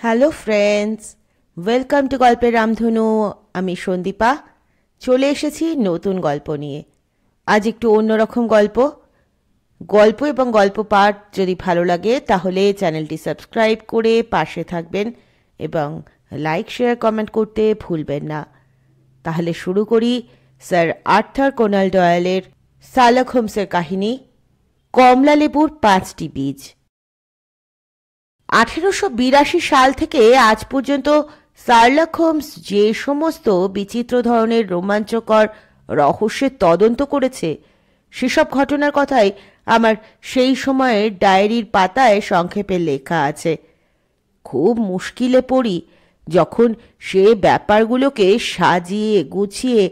Hello friends, welcome to গল্পের রামধনু। আমি সন্দীপা চলে এসেছি নতুন গল্প নিয়ে। আজ একটু অন্যরকম গল্প এবং গল্প পাঠ যদি ভালো লাগে তাহলে চ্যানেলটি সাবস্ক্রাইব করে পাশে থাকবেন এবং লাইক শেয়ার কমেন্ট করতে ভুলবেন না। তাহলে শুরু করি স্যার আর্থার কোনান ডয়েলের শার্লক হোমসের কাহিনী, কমলালেবুর 5টি বীজ। 1882 সাল থেকে আজ পর্যন্ত শার্লক হোমস যে সমস্ত বিচিত্র ধরনের রোমাঞ্চকর রহস্যের তদন্ত করেছে সেসব ঘটনার কথাই আমার সেই সময়ের ডায়েরির পাতায় সংক্ষেপে লেখা আছে। খুব মুশকিলে পড়ি যখন সে ব্যাপারগুলোকে সাজিয়ে গুছিয়ে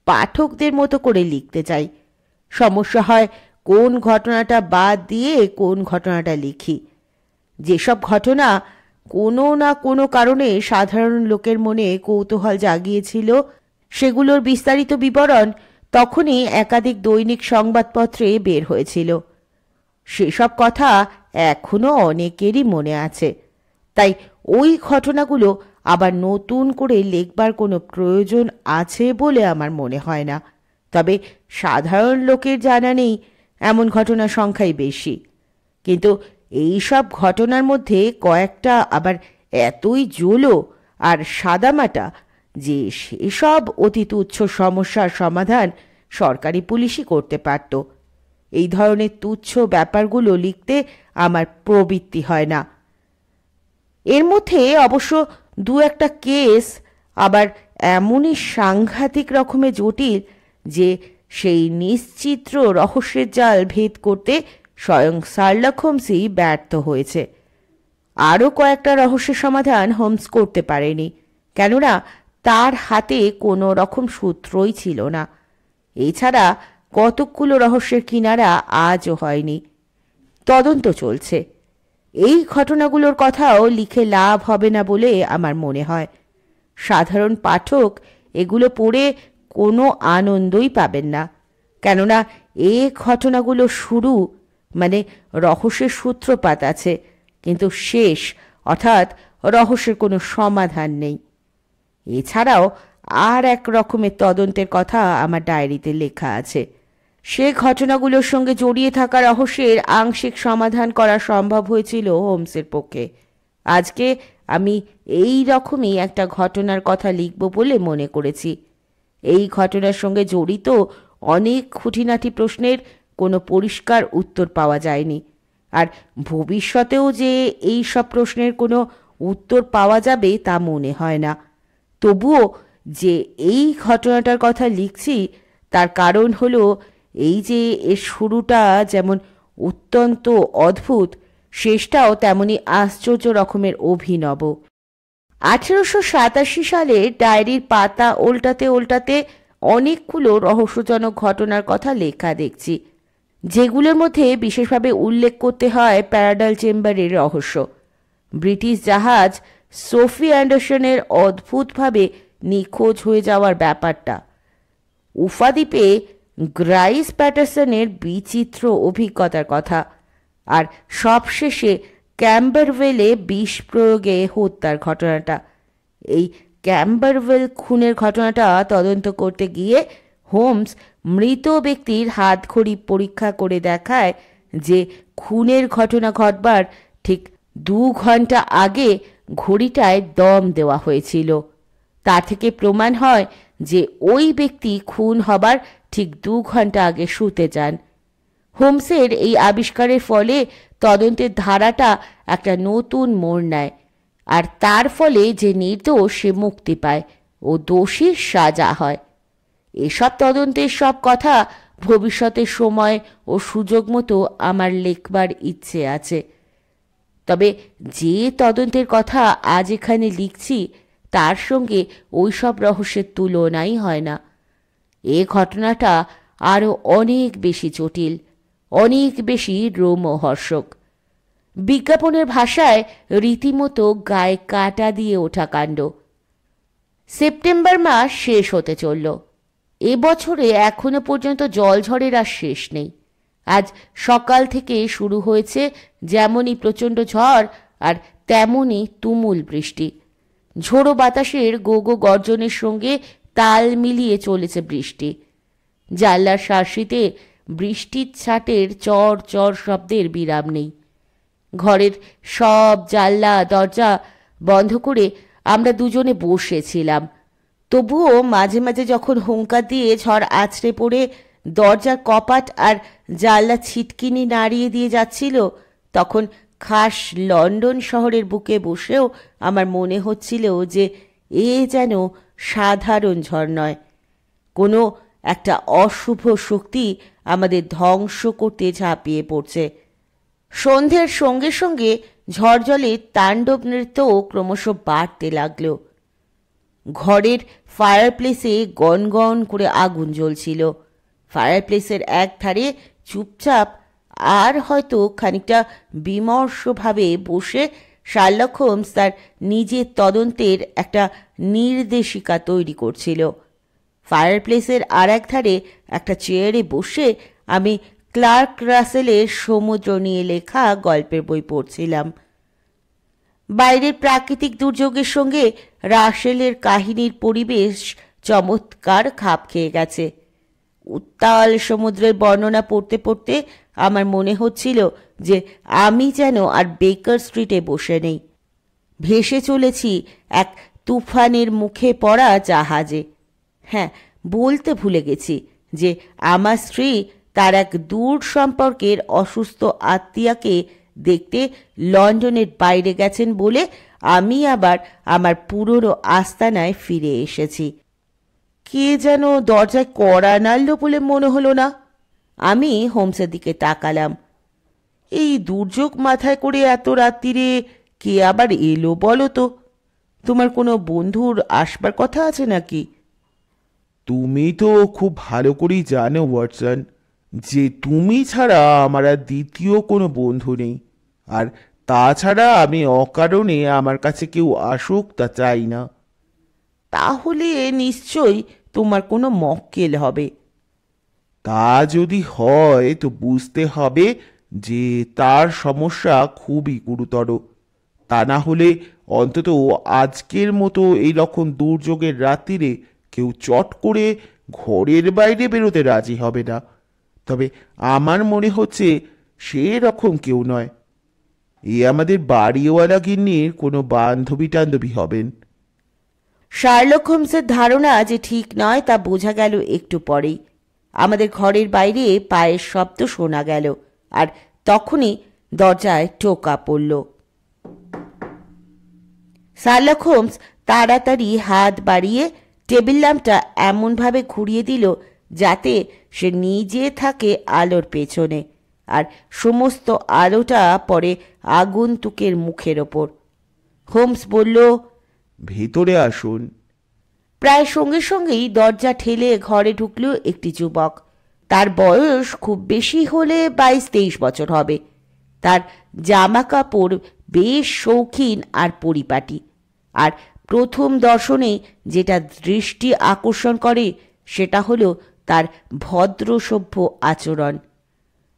পাঠকদের মতো করে লিখতে চাই। সমস্যা হয় কোন ঘটনাটা বাদ দিয়ে কোন ঘটনাটা লিখি। যেসব ঘটনা কোনো না কোনো কারণে সাধারণ লোকের মনে কৌতূহল জাগিয়েছিল সেগুলোর বিস্তারিত বিবরণ তখনই একাধিক দৈনিক সংবাদপত্রে বের হয়েছিল। সেসব কথা এখনো অনেকেরই মনে আছে, তাই ওই ঘটনাগুলো আবার নতুন করে লিখবার কোনো প্রয়োজন আছে বলে আমার মনে হয় না। তবে সাধারণ লোকের জানা নেই এমন ঘটনার সংখ্যাই বেশি। কিন্তু এই সব ঘটনার মধ্যে কয়েকটা আবার এতই জোলো আর সাদামাটা যে সেসব অতি তুচ্ছ সমস্যার সমাধান সরকারি পুলিশই করতে পারত। এই ধরনের তুচ্ছ ব্যাপারগুলো লিখতে আমার প্রবৃত্তি হয় না। এর মধ্যে অবশ্য দু একটা কেস আবার এমনই সাংঘাতিক রকমের জটিল যে সেই নিশ্চিত্র রহস্যের জাল ভেদ করতে স্বয়ং শার্লক হোমসই ব্যর্থ হয়েছে। আরও কয়েকটা রহস্যের সমাধান হোমস করতে পারেনি, কেননা তার হাতে কোনো রকম সূত্রই ছিল না। এছাড়া কতকগুলো রহস্যের কিনারা আজও হয়নি। তদন্ত চলছে। এই ঘটনাগুলোর কথাও লিখে লাভ হবে না বলে আমার মনে হয়। সাধারণ পাঠক এগুলো পড়ে কোনো আনন্দই পাবেন না, কেননা এই ঘটনাগুলো শুরু মানে রহস্যের সূত্রপাত আছে, কিন্তু শেষ অর্থাৎ রহস্যের কোনো সমাধান নেই। এছাড়াও আর এক রকমের তদন্তের কথা আমার ডায়েরিতে লেখা আছে। সে ঘটনাগুলোর সঙ্গে জড়িয়ে থাকা রহস্যের আংশিক সমাধান করা সম্ভব হয়েছিল হোমসের পক্ষে। আজকে আমি এই রকমই একটা ঘটনার কথা লিখব বলে মনে করেছি। এই ঘটনার সঙ্গে জড়িত অনেক খুঁটিনাটি প্রশ্নের কোনো পরিষ্কার উত্তর পাওয়া যায়নি, আর ভবিষ্যতেও যে এই সব প্রশ্নের কোনো উত্তর পাওয়া যাবে তা মনে হয় না। তবুও যে এই ঘটনাটার কথা লিখছি তার কারণ হলো এই যে এর শুরুটা যেমন অত্যন্ত অদ্ভুত, শেষটাও তেমনি আশ্চর্য রকমের অভিনব। 1887 সালে ডায়েরির পাতা ওল্টাতে ওল্টাতে অনেকগুলো রহস্যজনক ঘটনার কথা লেখা দেখছি, যেগুলোর মধ্যে বিশেষভাবে উল্লেখ করতে হয় প্যারাডাইল চেম্বারের রহস্য। ব্রিটিশ জাহাজ সোফি অ্যান্ডারসনের অদ্ভুতভাবে নিখোঁজ হয়ে যাওয়ার ব্যাপারটা, উফা দ্বীপে গ্রাইস প্যাটারসনের বিচিত্র অভিজ্ঞতার কথা, আর সবশেষে ক্যাম্বারওয়েলে বিষ প্রয়োগে হত্যার ঘটনাটা। এই ক্যাম্বারওয়েল খুনের ঘটনাটা তদন্ত করতে গিয়ে হোমস মৃত ব্যক্তির হাতঘড়ি পরীক্ষা করে দেখায় যে খুনের ঘটনা ঘটবার ঠিক 2 ঘন্টা আগে ঘড়িটায় দম দেওয়া হয়েছিল। তার থেকে প্রমাণ হয় যে ওই ব্যক্তি খুন হবার ঠিক 2 ঘন্টা আগে শুতে যান। হোমসের এই আবিষ্কারের ফলে তদন্তের ধারাটা একটা নতুন মোড় নেয়, আর তার ফলে যে নির্দোষ সে মুক্তি পায় ও দোষীর সাজা হয়। এসব তদন্তের সব কথা ভবিষ্যতের সময় ও সুযোগ মতো আমার লেখবার ইচ্ছে আছে। তবে যে তদন্তের কথা আজ এখানে লিখছি তার সঙ্গে ওই সব রহস্যের তুলনাই হয় না। এ ঘটনাটা আরও অনেক বেশি জটিল, অনেক বেশি রোমহর্ষক। বিজ্ঞাপনের ভাষায় রীতিমতো গায়ে কাঁটা দিয়ে ওঠা কাণ্ড। সেপ্টেম্বর মাস শেষ হতে চলল। এবছরে এখনো পর্যন্ত জলঝড়ের আর শেষ নেই। আজ সকাল থেকে শুরু হয়েছে যেমনই প্রচণ্ড ঝড়, আর তেমনই তুমুল বৃষ্টি। ঝোড়ো বাতাসের গো গো গর্জনের সঙ্গে তাল মিলিয়ে চলেছে বৃষ্টি। জানলার শাঁসিতে বৃষ্টির ছাটের চর চর শব্দের বিরাম নেই। ঘরের সব জানলা দরজা বন্ধ করে আমরা দুজনে বসেছিলাম। তবুও মাঝে মাঝে যখন হুঙ্কার দিয়ে ঝড় আছড়ে পড়ে দরজার কপাট আর জানলা ছিটকিনি নাড়িয়ে দিয়ে যাচ্ছিল, তখন খাস লন্ডন শহরের বুকে বসেও আমার মনে হচ্ছিল যে এ যেন সাধারণ ঝড় নয়, কোনো একটা অশুভ শক্তি আমাদের ধ্বংস করতে ঝাঁপিয়ে পড়ছে। সন্ধ্যের সঙ্গে সঙ্গে ঝড় জলের তাণ্ডব নৃত্যও ক্রমশ বাড়তে লাগল। ঘরের ফায়ারপ্লেসে গনগন করে আগুন জ্বলছিল। ফায়ারপ্লেসের এক ধারে চুপচাপ আর হয়তো খানিকটা বিমর্ষভাবে বসে শার্লক হোমস তার নিজের তদন্তের একটা নির্দেশিকা তৈরি করছিল। ফায়ারপ্লেসের আর এক ধারে একটা চেয়ারে বসে আমি ক্লার্ক রাসেলের সমুদ্র নিয়ে লেখা গল্পের বই পড়ছিলাম। বাইরের প্রাকৃতিক দুর্যোগের সঙ্গে রাসেলের কাহিনীর পরিবেশ চমৎকার খাপ খেয়ে গেছে। উত্তাল সমুদ্রের বর্ণনা পড়তে পড়তে আমার মনে হচ্ছিল যে আমি যেন আর বেকার স্ট্রিটে বসে নেই, ভেসে চলেছি এক তুফানের মুখে পড়া জাহাজে। হ্যাঁ, বলতে ভুলে গেছি যে আমার স্ত্রী তার এক দূর সম্পর্কের অসুস্থ আত্মীয়াকে দেখতে লন্ডনের বাইরে গেছেন বলে আমি আবার আমার পুরনো আস্তানায় ফিরে এসেছি। কে যেন দরজায় কড়া নাড়ল বলে মনে হলো না। আমি হোমসের দিকে তাকালাম। এই দুর্যোগ মাথায় করে এত রাত্রিরে কে আবার এলো বলো তো? তোমার কোনো বন্ধুর আসবার কথা আছে নাকি? তুমি তো খুব ভালো করেই জানো ওয়াটসন যে তুমি ছাড়া আমার আর দ্বিতীয় কোনো বন্ধু নেই, আর তাছাড়া আমি অকারণে আমার কাছে কেউ আসুক তা চাই না। তাহলে নিশ্চয়ই তোমার কোনো মক্কেল হবে। তা যদি হয় তো বুঝতে হবে যে তার সমস্যা খুবই গুরুতর। তা না হলে অন্তত আজকের মতো এই রকম দুর্যোগের রাত্রিরে কেউ চট করে ঘরের বাইরে বেরোতে রাজি হবে না। তবে আমার মনে হচ্ছে সেরকম কেউ নয়। এ আমাদের বাড়িওয়ালা গিন্নির কোনো বান্ধবী টান্ধবী হবেন। শার্লক হোমসের ধারণা যে ঠিক নয় তা বোঝা গেল একটু পরেই। আমাদের ঘরের বাইরে পায়ের শব্দ শোনা গেল, আর তখনই দরজায় টোকা পড়ল। শার্লক হোমস তাড়াতাড়ি হাত বাড়িয়ে টেবিল ল্যাম্পটা এমনভাবে ঘুরিয়ে দিল যাতে সে নিজে থাকে আলোর পেছনে, আর সমস্ত আলোটা পড়ে আগন্তুকের মুখের ওপর। হোমস বলল, ভেতরে আসুন। প্রায় সঙ্গে সঙ্গেই দরজা ঠেলে ঘরে ঢুকল একটি যুবক। তার বয়স খুব বেশি হলে 22-23 বছর হবে। তার জামা কাপড় বেশ শৌখিন আর পরিপাটি, আর প্রথম দর্শনে যেটা দৃষ্টি আকর্ষণ করে সেটা হলো তার ভদ্র সভ্য আচরণ।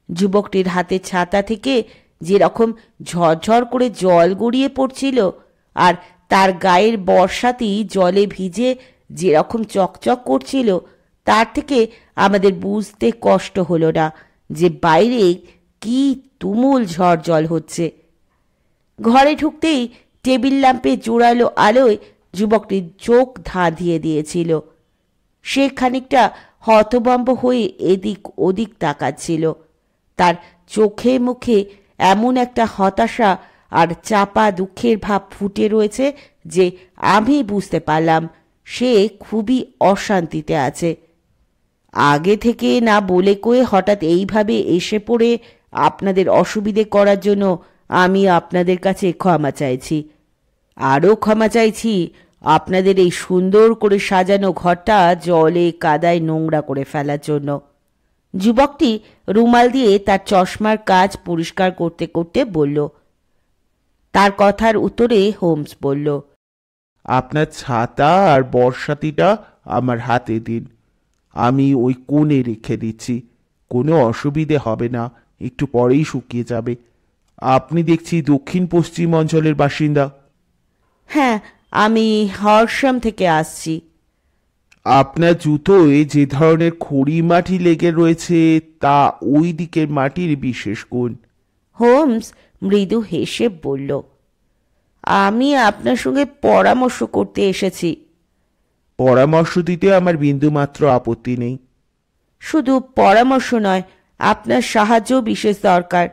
যুবকটির হাতে ছাতা থেকে যেরকম ঝরঝর করে জল গড়িয়ে পড়ছিল, আর তার গায়ের বর্ষাতি জলে ভিজে যেরকম চকচক করছিল, তার থেকে আমাদের বুঝতে কষ্ট হলো না যে বাইরে কি তুমুল ঝড় জল হচ্ছে। ঘরে ঢুকতেই টেবিল ল্যাম্পে জোরালো আলোয় যুবকটির চোখ ধাঁধিয়ে দিয়েছিল। সে খানিকটা হতভম্ব হয়ে এদিক ওদিক তাকাচ্ছিল। তার চোখে মুখে এমন একটা হতাশা আর চাপা দুঃখের ভাব ফুটে রয়েছে যে আমি বুঝতে পারলাম সে খুবই অশান্তিতে আছে। আগে থেকে না বলে কয়ে হঠাৎ এইভাবে এসে পড়ে আপনাদের অসুবিধে করার জন্য আমি আপনাদের কাছে ক্ষমা চাইছি। আরও ক্ষমা চাইছি আপনাদের এই সুন্দর করে সাজানো ঘরটা জলে কাদায় নোংরা করে ফেলার জন্য। যুবকটি রুমাল দিয়ে তার চশমার কাজ পরিষ্কার করতে করতে বলল। তার কথার উত্তরে হোমস বলল, আপনার ছাতা আর বর্ষাতিটা আমার হাতে দিন, আমি ওই কোণে রেখে দিচ্ছি। কোনো অসুবিধে হবে না, একটু পরেই শুকিয়ে যাবে। আপনি দেখছি দক্ষিণ পশ্চিম অঞ্চলের বাসিন্দা। হ্যাঁ, আমি হর্ষাম থেকে আসছি। আপনার জুতোয় যে ধরনের খড়ি মাটি লেগে রয়েছে তা ওই দিকের মাটির বিশেষ গুণ। হোমস মৃদু হেসে বলল, আমি আপনার সঙ্গে পরামর্শ করতে এসেছি। পরামর্শ দিতে আমার বিন্দুমাত্র আপত্তি নেই। শুধু পরামর্শ নয়, আপনার সাহায্য বিশেষ দরকার।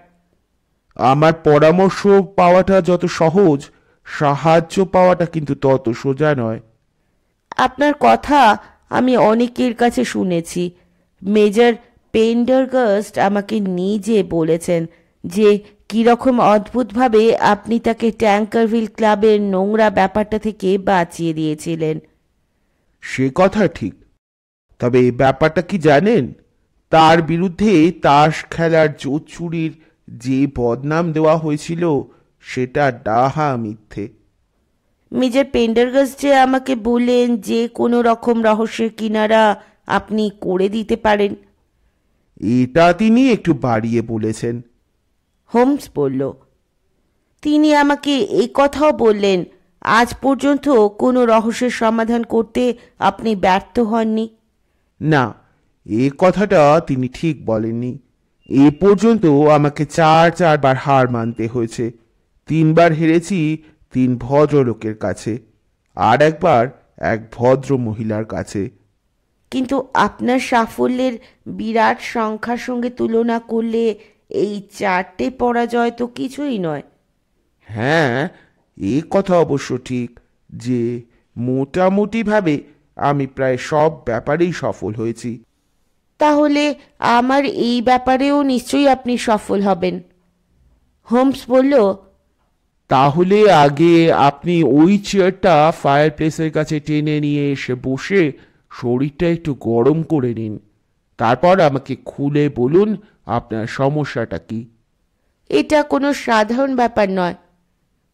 আমার পরামর্শ পাওয়াটা যত সহজ, সাহায্য পাওয়াটা কিন্তু তত সোজা নয়। আপনার কথা আমি অনেকের কাছে শুনেছি। মেজর পেন্ডারগাস্ট আমাকে নিজে বলেছেন যে কীরকম অদ্ভুতভাবে আপনি তাকে ট্যাঙ্কারভিল ক্লাবের নোংরা ব্যাপারটা থেকে বাঁচিয়ে দিয়েছিলেন। সে কথা ঠিক, তবে ব্যাপারটা কি জানেন? তার বিরুদ্ধে তাস খেলার জোট চুরির যে বদনাম দেওয়া হয়েছিল সেটা ডাহা মিথ্যে। মেজর পেন্ডারগাস্ট যে আমাকে বললেন যে কোনো রকম রহস্যের কিনারা আপনি করে দিতে পারেন। এটা তিনি একটু বাড়িয়ে বলেছেন। হোমস বলল, তিনি আমাকে এই কথাও বললেন আজ পর্যন্ত কোনো রহস্যের সমাধান করতে আপনি ব্যর্থ হননি। না, এ কথাটা তিনি ঠিক বলেননি। এ পর্যন্ত আমাকে চারবার হার মানতে হয়েছে। 3বার হেরেছি 3 ভদ্রলোকের কাছে, আর একবার এক ভদ্র মহিলার কাছে। কিন্তু আপনার সাফল্যের বিরাট সংখ্যার সঙ্গে তুলনা করলে এই 4টে পরাজয় তো কিছুই নয়। হ্যাঁ, এ কথা অবশ্য ঠিক যে মোটামুটিভাবে আমি প্রায় সব ব্যাপারেই সফল হয়েছি। তাহলে আমার এই ব্যাপারেও নিশ্চয়ই আপনি সফল হবেন। হোমস বলল, তাহলে আগে আপনি ওই চেয়ারটা ফায়ার প্লেসের কাছে টেনে নিয়ে এসে বসে শরীরটা একটু গরম করে নিন। তারপর আমাকে খুলে বলুন আপনার সমস্যাটা কি। এটা কোনো সাধারণ ব্যাপার নয়,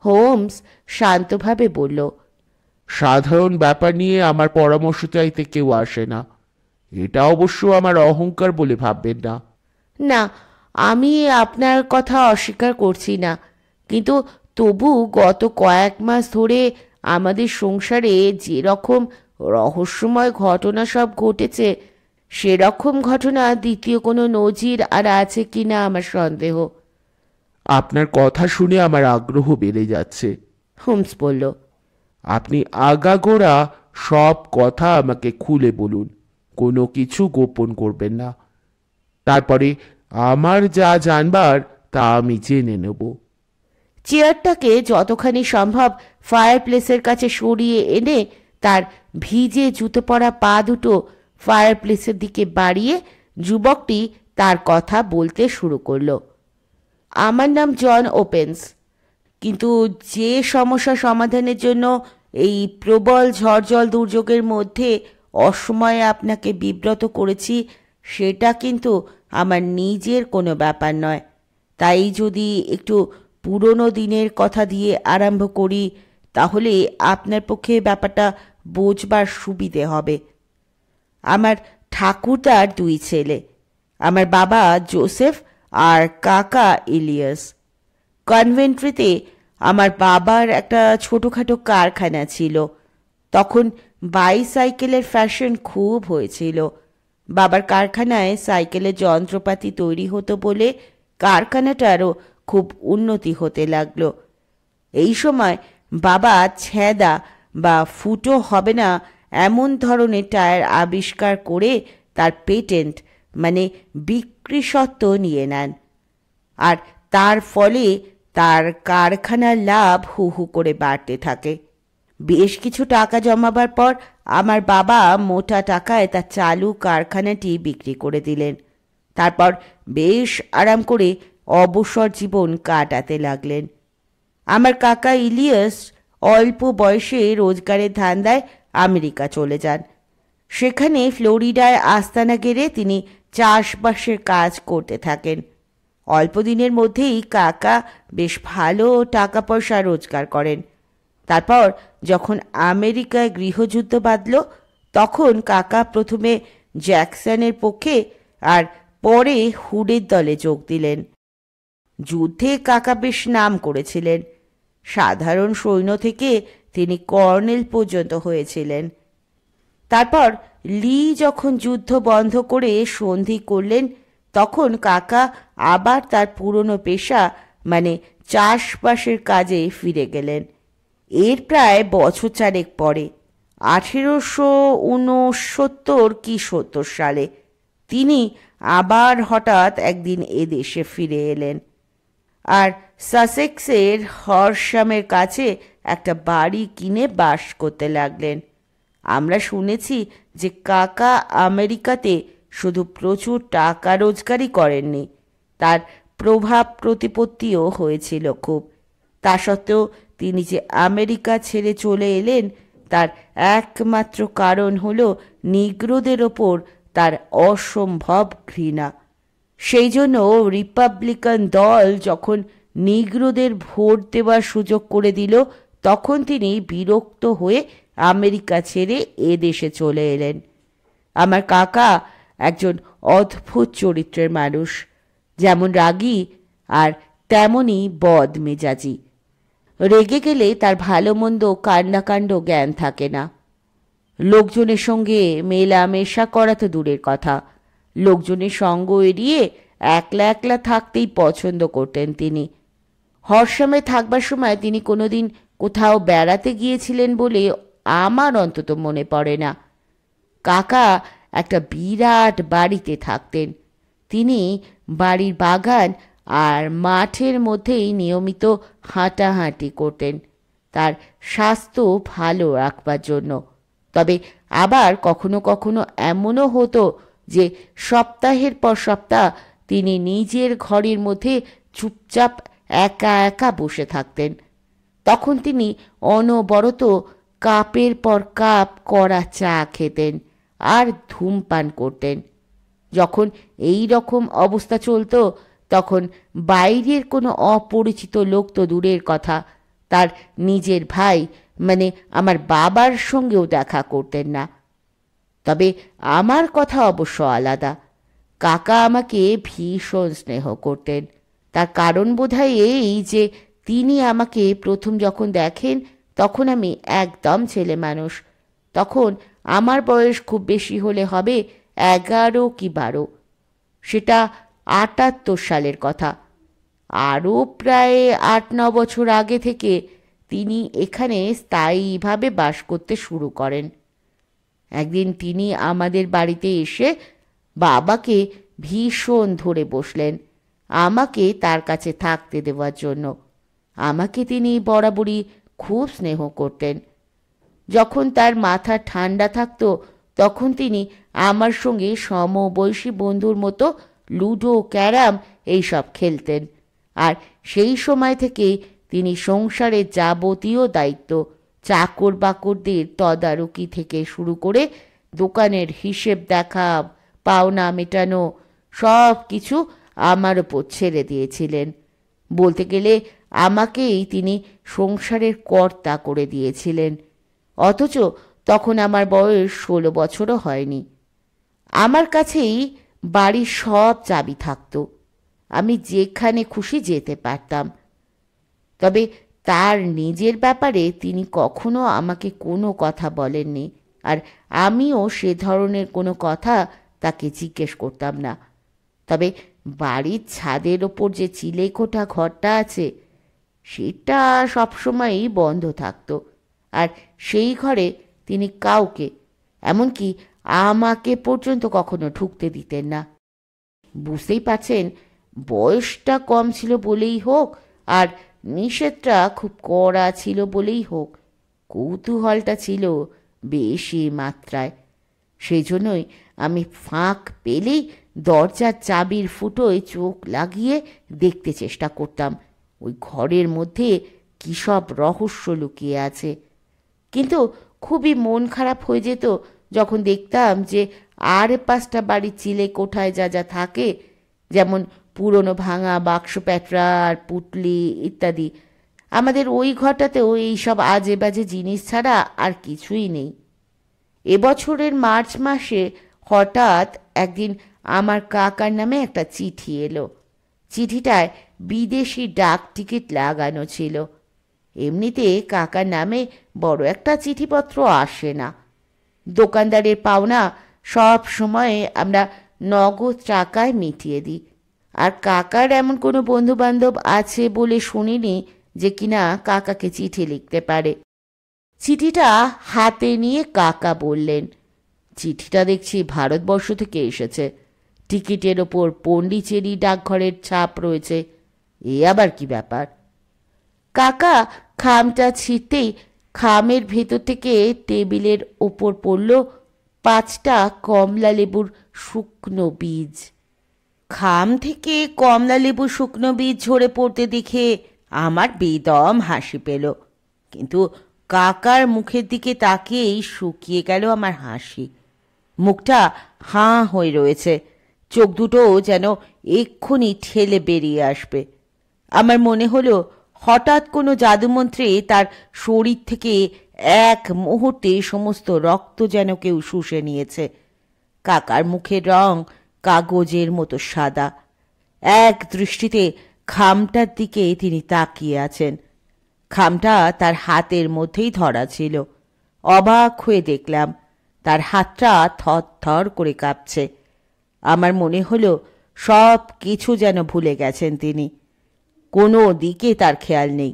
হোমস শান্তভাবে বলল। সাধারণ ব্যাপার নিয়ে আমার পরামর্শ চাইতে কেউ আসে না। এটা অবশ্য আমার অহংকার বলে ভাববেন না। না, আমি আপনার কথা অস্বীকার করছি না, কিন্তু তবু গত কয়েক মাস ধরে আমাদের সংসারে যেরকম রহস্যময় ঘটনা সব ঘটেছে, সেরকম ঘটনা দ্বিতীয় কোনো নজির আর আছে কিনা আমার সন্দেহ। আপনার কথা শুনে আমার আগ্রহ বেড়ে যাচ্ছে। হোমস বলল, আপনি আগাগোড়া সব কথা আমাকে খুলে বলুন, কোনো কিছু গোপন করবেন না। তারপরে আমার যা জানবার তা আমি জেনে নেব। চেয়ারটাকে যতখানি সম্ভব ফায়ার প্লেসের কাছে সরিয়ে এনে তার ভিজে জুতো পরা পা দুটো ফায়ার প্লেসের দিকে বাড়িয়ে যুবকটি তার কথা বলতে শুরু করলো। আমার নাম জন ওপেন্স, কিন্তু যে সমস্যা সমাধানের জন্য এই প্রবল ঝড়জল দুর্যোগের মধ্যে অসময়ে আপনাকে বিব্রত করেছি সেটা কিন্তু আমার নিজের কোনো ব্যাপার নয়। তাই যদি একটু পুরনো দিনের কথা দিয়ে আরম্ভ করি তাহলে আপনার পক্ষে ব্যাপারটা বোঝবার সুবিধে হবে। আমার ঠাকুরদার 2 ছেলে, আমার বাবা জোসেফ আর কাকা ইলিয়াস। কনভেন্ট্রিতে আমার বাবার একটা ছোটোখাটো কারখানা ছিল। তখন বাইসাইকেলের ফ্যাশন খুব হয়েছিল। বাবার কারখানায় সাইকেলের যন্ত্রপাতি তৈরি হতো বলে কারখানাটারও খুব উন্নতি হতে লাগলো। এই সময় বাবা ছেঁদা বা ফুটো হবে না এমন ধরনের টায়ার আবিষ্কার করে তার পেটেন্ট মানে বিক্রি সত্ত্ব নিয়ে নেন, আর তার ফলে তার কারখানার লাভ হু হু করে বাড়তে থাকে। বেশ কিছু টাকা জমাবার পর আমার বাবা মোটা টাকায় তার চালু কারখানাটি বিক্রি করে দিলেন। তারপর বেশ আরাম করে অবসর জীবন কাটাতে লাগলেন। আমার কাকা ইলিয়াস অল্প বয়সে রোজগারের ধান্দায় আমেরিকা চলে যান। সেখানে ফ্লোরিডায় আস্তানা গেড়ে তিনি চাষবাসের কাজ করতে থাকেন। অল্প দিনের মধ্যেই কাকা বেশ ভালো টাকা পয়সা রোজগার করেন। তারপর যখন আমেরিকায় গৃহযুদ্ধ বাধল তখন কাকা প্রথমে জ্যাকসনের পক্ষে আর পরে হুডের দলে যোগ দিলেন। যুদ্ধে কাকা বেশ নাম করেছিলেন। সাধারণ সৈন্য থেকে তিনি কর্নেল পর্যন্ত হয়েছিলেন। তারপর লি যখন যুদ্ধ বন্ধ করে সন্ধি করলেন, তখন কাকা আবার তার পুরনো পেশা মানে চাষবাসের কাজে ফিরে গেলেন। এর প্রায় বছর চারেক পরে 1869 কি 70 সালে তিনি আবার হঠাৎ একদিন এদেশে ফিরে এলেন আর সাসেক্সের হরশামের কাছে একটা বাড়ি কিনে বাস করতে লাগলেন। আমরা শুনেছি যে কাকা আমেরিকাতে শুধু প্রচুর টাকা রোজগারই করেননি, তার প্রভাব প্রতিপত্তিও হয়েছিল খুব। তা সত্ত্বেও তিনি যে আমেরিকা ছেড়ে চলে এলেন তার একমাত্র কারণ হলো নিগ্রোদের ওপর তার অসম্ভব ঘৃণা। সেই জন্য রিপাবলিকান দল যখন নিগ্রোদের ভোট দেওয়ার সুযোগ করে দিল, তখন তিনি বিরক্ত হয়ে আমেরিকা ছেড়ে এদেশে চলে এলেন। আমার কাকা একজন অদ্ভুত চরিত্রের মানুষ, যেমন রাগী আর তেমনই বদমেজাজি। রেগে গেলে তার ভালো মন্দ কান্নাকাণ্ড জ্ঞান থাকে না। লোকজনের সঙ্গে মেলামেশা করা তো দূরের কথা, লোকজনের সঙ্গ এড়িয়ে একলা একলা থাকতেই পছন্দ করতেন তিনি। হরশামে থাকবার সময় তিনি কোনোদিন কোথাও বেড়াতে গিয়েছিলেন বলে আমার অন্তত মনে পড়ে না। কাকা একটা বিরাট বাড়িতে থাকতেন। তিনি বাড়ির বাগান আর মাঠের মধ্যেই নিয়মিত হাঁটাহাঁটি করতেন তার স্বাস্থ্য ভালো রাখবার জন্য। তবে আবার কখনো কখনো এমনও হতো যে সপ্তাহের পর সপ্তাহ তিনি নিজের ঘরের মধ্যে চুপচাপ একা একা বসে থাকতেন। তখন তিনি অনবরত কাপের পর কাপ কড়া চা খেতেন আর ধূমপান করতেন। যখন এই রকম অবস্থা চলতো, তখন বাইরের কোনো অপরিচিত লোক তো দূরের কথা, তার নিজের ভাই মানে আমার বাবার সঙ্গেও দেখা করতেন না। তবে আমার কথা অবশ্য আলাদা। কাকা আমাকে ভীষণ স্নেহ করতেন। তার কারণ বোধহয় এই যে তিনি আমাকে প্রথম যখন দেখেন তখন আমি একদম ছেলে মানুষ। তখন আমার বয়স খুব বেশি হলে হবে 11 কি 12। সেটা 78 সালের কথা। আরও প্রায় 8-9 বছর আগে থেকে তিনি এখানে স্থায়ীভাবে বাস করতে শুরু করেন। একদিন তিনি আমাদের বাড়িতে এসে বাবাকে ভীষণ ধরে বসলেন আমাকে তার কাছে থাকতে দেওয়ার জন্য। আমাকে তিনি বরাবরই খুব স্নেহ করতেন। যখন তার মাথা ঠান্ডা থাকতো তখন তিনি আমার সঙ্গে সমবয়সী বন্ধুর মতো লুডো, ক্যারাম এইসব খেলতেন। আর সেই সময় থেকেই তিনি সংসারের যাবতীয় দায়িত্ব, চাকর বাকরদের তদারকি থেকে শুরু করে দোকানের হিসেব দেখা, পাওনা মেটানো সব কিছু আমার ওপর ছেড়ে দিয়েছিলেন। বলতে গেলে আমাকেই তিনি সংসারের কর্তা করে দিয়েছিলেন। অথচ তখন আমার বয়স 16 বছরও হয়নি। আমার কাছেই বাড়ির সব চাবি থাকতো, আমি যেখানে খুশি যেতে পারতাম। তবে তার নিজের ব্যাপারে তিনি কখনো আমাকে কোনো কথা বলেননি, আর আমিও সে ধরনের কোনো কথা তাকে জিজ্ঞেস করতাম না। তবে বাড়ির ছাদের ওপর যে চিলেকোঠা ঘরটা আছে সেটা সবসময়ই বন্ধ থাকতো, আর সেই ঘরে তিনি কাউকে, এমনকি আমাকে পর্যন্ত কখনো ঢুকতে দিতেন না। বুঝতেই পারছেন, বয়সটা কম ছিল বলেই হোক আর নিষেধটা খুব কড়া ছিল বলেই হোক, কৌতূহলটা ছিল বেশি মাত্রায়। সেই জন্যই আমি ফাঁক পেলেই দরজার চাবির ফুটোয় চোখ লাগিয়ে দেখতে চেষ্টা করতাম ওই ঘরের মধ্যে কী সব রহস্য লুকিয়ে আছে। কিন্তু খুবই মন খারাপ হয়ে যেত যখন দেখতাম যে আর 5টা বাড়ির চিলে কোঠায় যা যা থাকে, যেমন পুরনো ভাঙা বাক্স প্যাটরা আর পুটলি ইত্যাদি, আমাদের ওই ঘরটাতেও এইসব আজে বাজে জিনিস ছাড়া আর কিছুই নেই। এবছরের মার্চ মাসে হঠাৎ একদিন আমার কাকার নামে একটা চিঠি এলো। চিঠিটায় বিদেশি ডাক টিকিট লাগানো ছিল। এমনিতে কাকার নামে বড় একটা চিঠিপত্র আসে না। দোকানদারের পাওনা সব সময় আমরা নগদ টাকায় মিটিয়ে দিই। আর কাকার এমন কোনো বন্ধুবান্ধব আছে বলে শুনিনি যে কিনা কাকাকে চিঠি লিখতে পারে। চিঠিটা হাতে নিয়ে কাকা বললেন, চিঠিটা দেখছি ভারতবর্ষ থেকে এসেছে। টিকিটের ওপর পণ্ডিচেরি ডাকঘরের ছাপ রয়েছে। এ আবার কি ব্যাপার? কাকা খামটা ছিঁড়তেই খামের ভেতর থেকে টেবিলের ওপর পড়ল 5টা কমলা লেবুর শুকনো বীজ। খাম থেকে কমলা লেবুর শুকনো বীজ ঝরে পড়তে দেখে আমার বেদম হাসি পেল, কিন্তু কাকার মুখের দিকে তাকিয়েই শুকিয়ে গেল আমার হাসি। মুখটা হাঁ হয়ে রয়েছে, চোখ দুটো যেন এক্ষুনি ঠেলে বেরিয়ে আসবে। আমার মনে হলো হঠাৎ কোনো জাদুমন্ত্রে তার শরীর থেকে এক মুহূর্তে সমস্ত রক্ত যেন কেউ শুষে নিয়েছে। কাকার মুখের রং কাগজের মতো সাদা। এক দৃষ্টিতে খামটার দিকে তিনি তাকিয়ে আছেন। খামটা তার হাতের মধ্যেই ধরা ছিল। অবাক হয়ে দেখলাম তার হাতটা থরথর করে কাঁপছে। আমার মনে হলো সব কিছু যেন ভুলে গেছেন তিনি, কোনো দিকে তার খেয়াল নেই।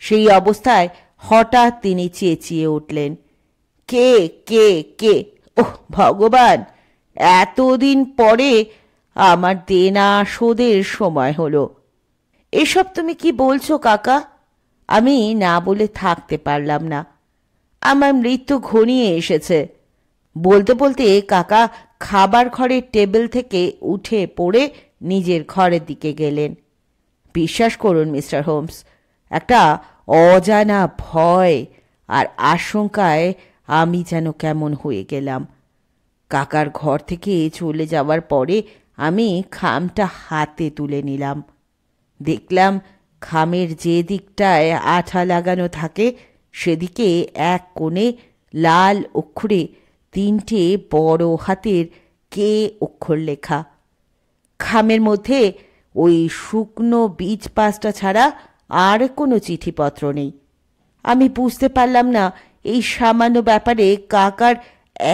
সেই অবস্থায় হঠাৎ তিনি চেঁচিয়ে উঠলেন, কে কে কে? ওহ ভগবান, এতদিন পরে আমার দেনা শোধের সময় হলো। এসব তুমি কি বলছো কাকা? আমি না বলে থাকতে পারলাম না। আমার মৃত্যু ঘনিয়ে এসেছে। বলতে বলতে কাকা খাবার ঘরের টেবিল থেকে উঠে পড়ে নিজের ঘরের দিকে গেলেন। বিশ্বাস করুন মিস্টার হোমস, একটা অজানা ভয় আর আশঙ্কায় আমি যেন কেমন হয়ে গেলাম। কাকার ঘর থেকে চলে যাওয়ার পরে আমি খামটা হাতে তুলে নিলাম। দেখলাম খামের যে দিকটায় আঠা লাগানো থাকে সেদিকে এক কোণে লাল অক্ষরে 3টে বড় হাতের কে অক্ষর লেখা। খামের মধ্যে ওই শুকনো বীজ 5টা ছাড়া আর কোনো চিঠিপত্র নেই। আমি বুঝতে পারলাম না এই সামান্য ব্যাপারে কাকার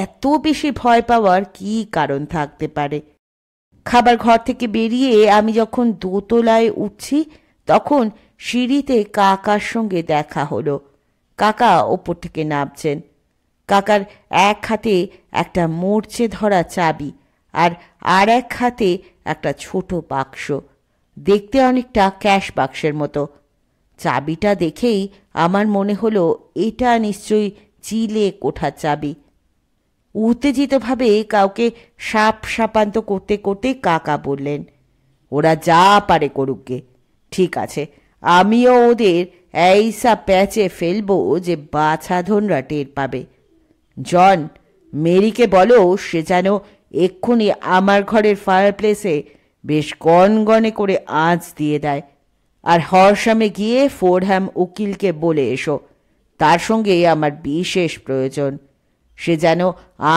এত বেশি ভয় পাওয়ার কী কারণ থাকতে পারে। খাবার ঘর থেকে বেরিয়ে আমি যখন দোতলায় উঠছি তখন সিঁড়িতে কাকার সঙ্গে দেখা হলো। কাকা ওপর থেকে নামছেন। কাকার এক হাতে একটা মরচে ধরা চাবি আর এক হাতে একটা ছোট বাক্স, দেখতে অনেকটা ক্যাশ বাক্সের মতো। চাবিটা দেখেই আমার মনে হলো এটা নিশ্চয়ই চিলে কোঠার চাবি। উত্তেজিতভাবে কাউকে সাপ সাপান্ত করতে করতে কাকা বললেন, ওরা যা পারে করুক গে, ঠিক আছে, আমিও ওদের এইসা প্যাচে ফেলবো যে বাছাধনরা টের পাবে। জন, মেরিকে বলো সে যেন এক্ষুনি আমার ঘরের ফায়ারপ্লেসে বেশ গনগনে করে আঁচ দিয়ে দেয়। আর হরসামে গিয়ে ফোরহ্যাম উকিলকে বলে এসো তার সঙ্গে আমার বিশেষ প্রয়োজন। সে যেন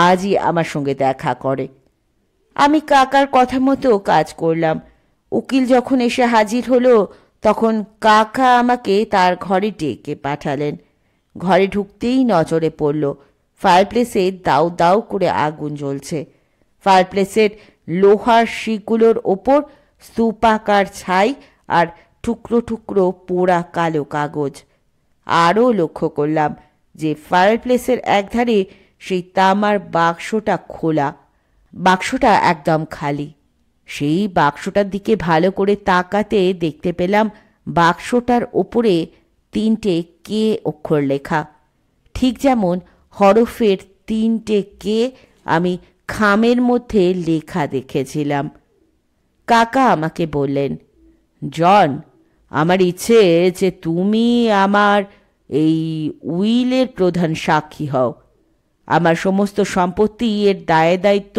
আজই আমার সঙ্গে দেখা করে। আমি কাকার কথা মতো কাজ করলাম। উকিল যখন এসে হাজির হলো তখন কাকা আমাকে তার ঘরে ডেকে পাঠালেন। ঘরে ঢুকতেই নজরে পড়ল ফায়ারপ্লেসে দাউ দাউ করে আগুন জ্বলছে। ফায়ারপ্লেসের লোহার শিকগুলোর ওপর স্তূপাকার ছাই আর টুকরো টুকরো পোড়া কালো কাগজ। আরও লক্ষ্য করলাম যে ফায়ারপ্লেসের একধারে সেই তামার বাক্সটা খোলা, বাক্সটা একদম খালি। সেই বাক্সটার দিকে ভালো করে তাকাতে দেখতে পেলাম বাক্সটার ওপরে 3টে কে অক্ষর লেখা, ঠিক যেমন হরফের 3টে কে আমি খামের মধ্যে লেখা দেখেছিলাম। কাকা আমাকে বললেন, জন, আমার ইচ্ছে যে তুমি আমার এই উইলের প্রধান সাক্ষী হও। আমার সমস্ত সম্পত্তি এর দায় দায়িত্ব